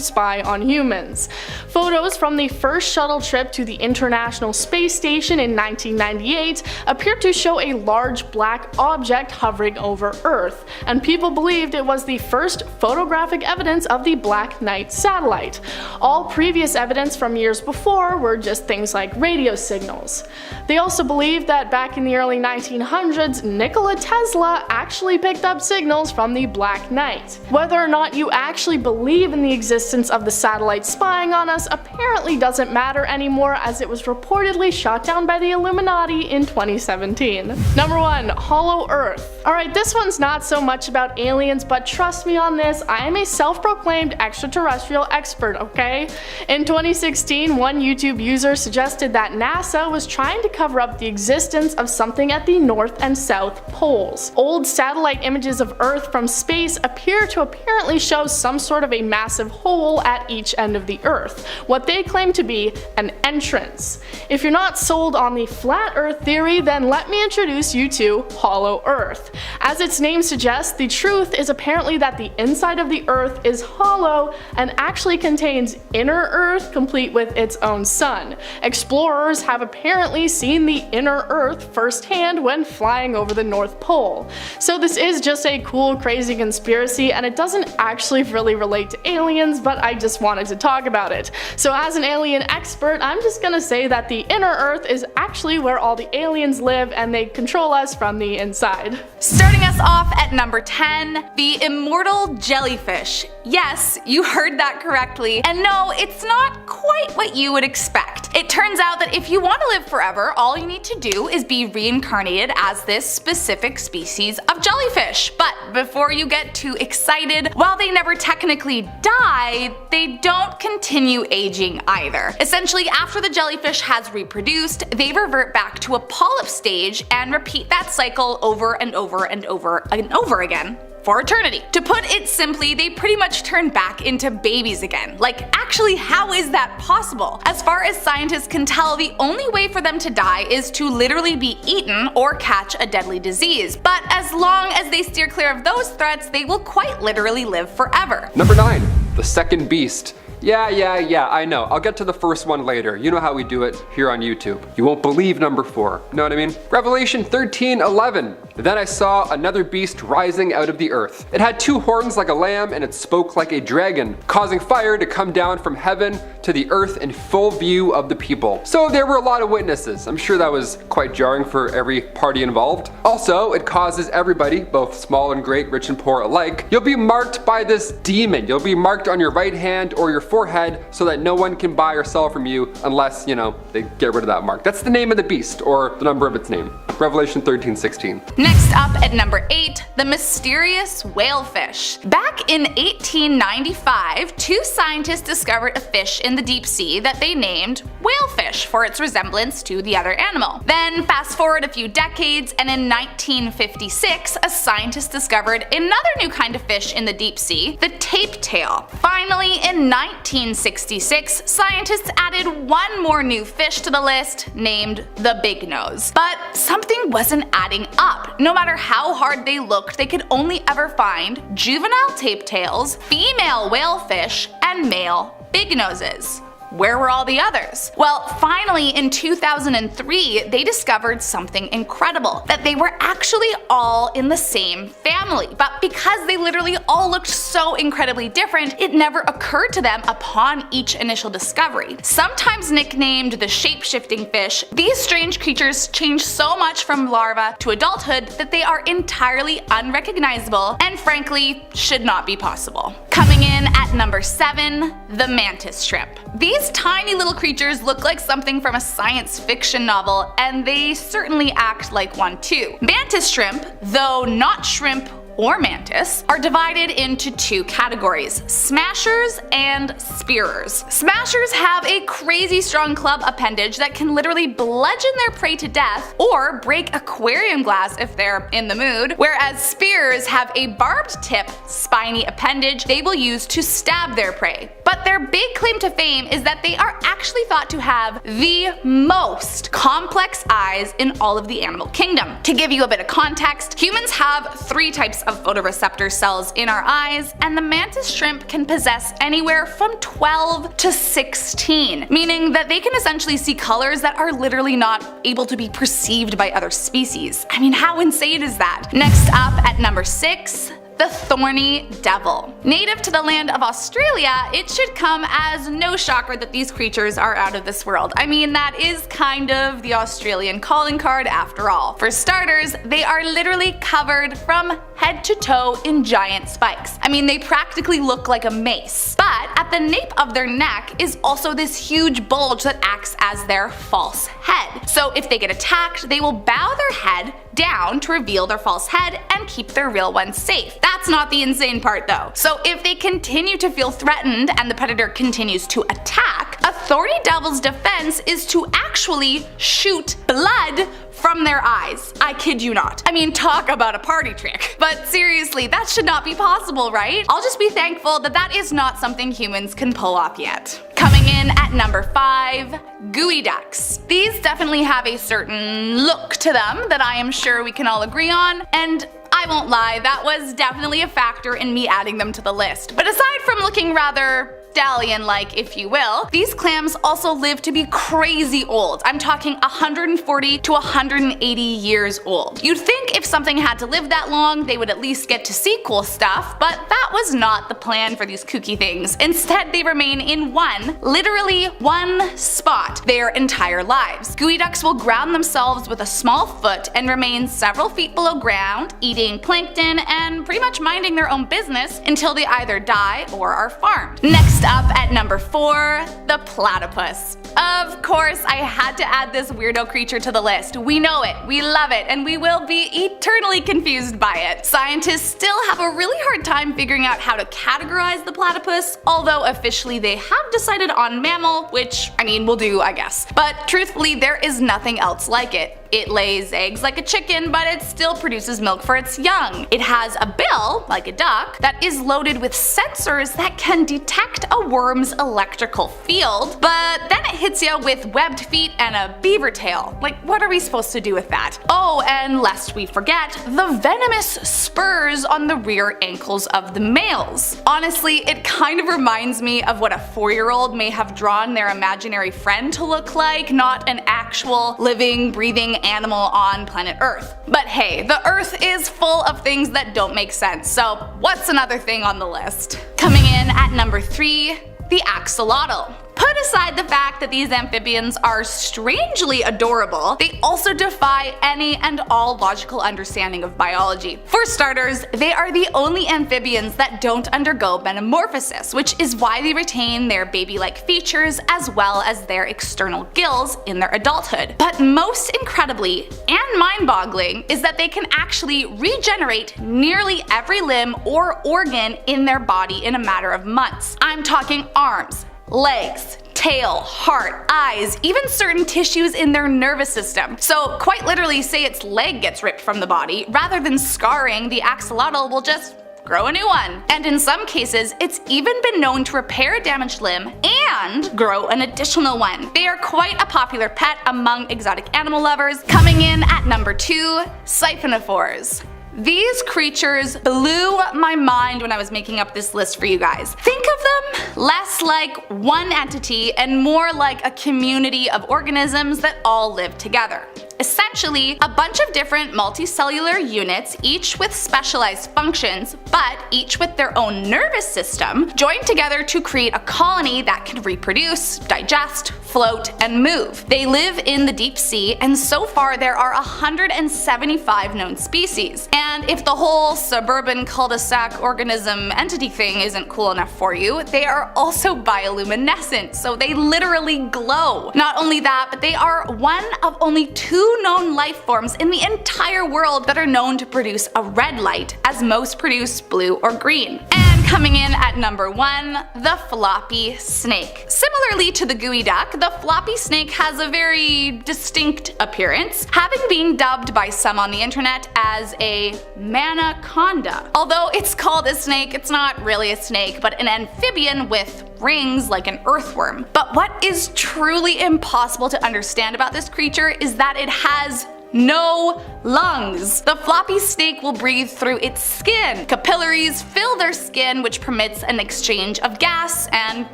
spy on humans. Photos from the first shuttle trip to the International Space Station in 1998 appeared to show a large black object hovering over Earth, and people believed it was the first photographic evidence of the Black Knight satellite. All previous evidence from years before were just things like radio signals. They also believed that back in the early 1900s, Nikola Tesla actually picked up signals from the Black Knight. Whether or not you actually believe in the existence of the satellite spying on us apparently doesn't matter anymore, as it was reportedly shot down by the Illuminati in 2017. Number 1. Hollow Earth. Alright, this one's not so much about aliens, but trust me on this, I am a self-proclaimed extraterrestrial expert, okay? In 2016, one YouTube user suggested that NASA was trying to cover up the existence of something at the North and South poles. Old satellite images of Earth from space appear to apparently show some sort of a massive hole at each end of the Earth, what they claim to be an entrance. If you're not sold on the flat Earth theory, then let me introduce you to Hollow Earth. As its name suggests, the truth is apparently that the inside of the Earth is hollow and actually contains inner Earth complete with its own sun. Explorers have apparently seen the inner Earth firsthand when flying over the North Pole. So this is just a cool, crazy conspiracy, and it doesn't actually really relate to aliens, but I just wanted to talk about it. So as an alien expert, I'm just gonna say that the inner Earth Earth is actually where all the aliens live and they control us from the inside. Starting us off at number 10, the immortal jellyfish. Yes, you heard that correctly. And no, it's not quite what you would expect. It turns out that if you want to live forever, all you need to do is be reincarnated as this specific species of jellyfish. But before you get too excited, while they never technically die, they don't continue aging either. Essentially, after the jellyfish has reproduced, they revert back to a polyp stage and repeat that cycle over and over and over and over again for eternity. To put it simply, they pretty much turn back into babies again. Like, actually, how is that possible? As far as scientists can tell, the only way for them to die is to literally be eaten or catch a deadly disease. But as long as they steer clear of those threats, they will quite literally live forever. Number 9, the second beast. Yeah, I know. I'll get to the first one later. You know how we do it here on YouTube. You won't believe number 4. Know what I mean? Revelation 13:11. Then I saw another beast rising out of the earth. It had 2 horns like a lamb and it spoke like a dragon, causing fire to come down from heaven to the earth in full view of the people. So there were a lot of witnesses. I'm sure that was quite jarring for every party involved. Also, it causes everybody, both small and great, rich and poor alike, you'll be marked by this demon. You'll be marked on your right hand or your forehead so that no one can buy or sell from you unless, they get rid of that mark. That's the name of the beast, or the number of its name. Revelation 13:16. Next up at number 8, the mysterious whalefish. Back in 1895, 2 scientists discovered a fish in the deep sea that they named whalefish for its resemblance to the other animal. Then fast forward a few decades, and in 1956, a scientist discovered another new kind of fish in the deep sea, the tape tail. Finally, in 1966, scientists added one more new fish to the list, named the big nose. But something wasn't adding up. No matter how hard they looked, they could only ever find juvenile tape tails, female whalefish, and male big noses. Where were all the others? Well, finally in 2003, they discovered something incredible, that they were actually all in the same family. But because they literally all looked so incredibly different, it never occurred to them upon each initial discovery. Sometimes nicknamed the shapeshifting fish, these strange creatures change so much from larva to adulthood that they are entirely unrecognizable and frankly should not be possible. Coming in at number 7, the mantis shrimp. These tiny little creatures look like something from a science fiction novel, and they certainly act like one too. Mantis shrimp, though not shrimp or mantis, are divided into 2 categories: smashers and spearers. Smashers have a crazy strong club appendage that can literally bludgeon their prey to death or break aquarium glass if they're in the mood, whereas spearers have a barbed tip, spiny appendage they will use to stab their prey. But their big claim to fame is that they are actually thought to have the most complex eyes in all of the animal kingdom. To give you a bit of context, humans have 3 types of photoreceptor cells in our eyes, and the mantis shrimp can possess anywhere from 12 to 16, meaning that they can essentially see colors that are literally not able to be perceived by other species. I mean, how insane is that? Next up at number 6, the thorny devil. Native to the land of Australia, it should come as no shocker that these creatures are out of this world. I mean, that is kind of the Australian calling card after all. For starters, they are literally covered from head to toe in giant spikes. I mean, they practically look like a mace. But at the nape of their neck is also this huge bulge that acts as their false head. So if they get attacked, they will bow their head down to reveal their false head and keep their real one safe. That's not the insane part though. So if they continue to feel threatened and the predator continues to attack, a thorny devil's defense is to actually shoot blood from their eyes. I kid you not. I mean, talk about a party trick. But seriously, that should not be possible, right? I'll just be thankful that that is not something humans can pull off yet. Coming in at number 5, gooey ducks. These definitely have a certain look to them that I am sure we can all agree on, and I won't lie, that was definitely a factor in me adding them to the list. But aside from looking rather stallion-like, if you will, these clams also live to be crazy old. I'm talking 140 to 180 years old. You'd think if something had to live that long, they would at least get to see cool stuff, but that was not the plan for these kooky things. Instead, they remain in literally one spot their entire lives. Geoducks will ground themselves with a small foot and remain several feet below ground, eating plankton and pretty much minding their own business until they either die or are farmed. Next up at number 4, the platypus. Of course, I had to add this weirdo creature to the list. We know it, we love it, and we will be eternally confused by it. Scientists still have a really hard time figuring out how to categorize the platypus, although officially they have decided on mammal, which, I mean, we'll do, I guess. But truthfully, there is nothing else like it. It lays eggs like a chicken, but it still produces milk for its young. It has a bill, like a duck, that is loaded with sensors that can detect a worm's electrical field, but then it hits you with webbed feet and a beaver tail. Like, what are we supposed to do with that? Oh, and lest we forget, the venomous spurs on the rear ankles of the males. Honestly, it kind of reminds me of what a 4-year-old may have drawn their imaginary friend to look like, not an actual living, breathing animal on planet Earth. But hey, the Earth is full of things that don't make sense, so what's another thing on the list? Coming in at number 3, the axolotl. Put aside the fact that these amphibians are strangely adorable, they also defy any and all logical understanding of biology. For starters, they are the only amphibians that don't undergo metamorphosis, which is why they retain their baby-like features as well as their external gills in their adulthood. But most incredibly and mind-boggling is that they can actually regenerate nearly every limb or organ in their body in a matter of months. I'm talking arms, legs, tail, heart, eyes, even certain tissues in their nervous system. So quite literally, say its leg gets ripped from the body, rather than scarring, the axolotl will just grow a new one. And in some cases, it's even been known to repair a damaged limb and grow an additional one. They are quite a popular pet among exotic animal lovers. Coming in at number 2, siphonophores. These creatures blew my mind when I was making up this list for you guys. Think of them less like one entity and more like a community of organisms that all live together. Essentially, a bunch of different multicellular units, each with specialized functions, but each with their own nervous system, joined together to create a colony that can reproduce, digest, float, and move. They live in the deep sea, and so far there are 175 known species. And if the whole suburban cul-de-sac organism entity thing isn't cool enough for you, they are also bioluminescent, so they literally glow. Not only that, but they are one of only 2 known life forms in the entire world that are known to produce a red light, as most produce blue or green. And coming in at number 1, the floppy snake. Similarly to the geoduck, the floppy snake has a very distinct appearance, having been dubbed by some on the internet as a manaconda. Although it's called a snake, it's not really a snake, but an amphibian with rings like an earthworm. But what is truly impossible to understand about this creature is that it has no lungs. The floppy snake will breathe through its skin. Capillaries fill their skin, which permits an exchange of gas, and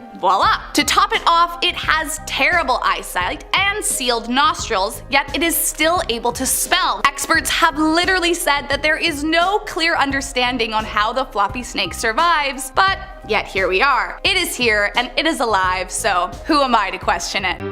voila! To top it off, it has terrible eyesight and sealed nostrils, yet it is still able to smell. Experts have literally said that there is no clear understanding on how the floppy snake survives, but yet here we are. It is here and it is alive, so who am I to question it?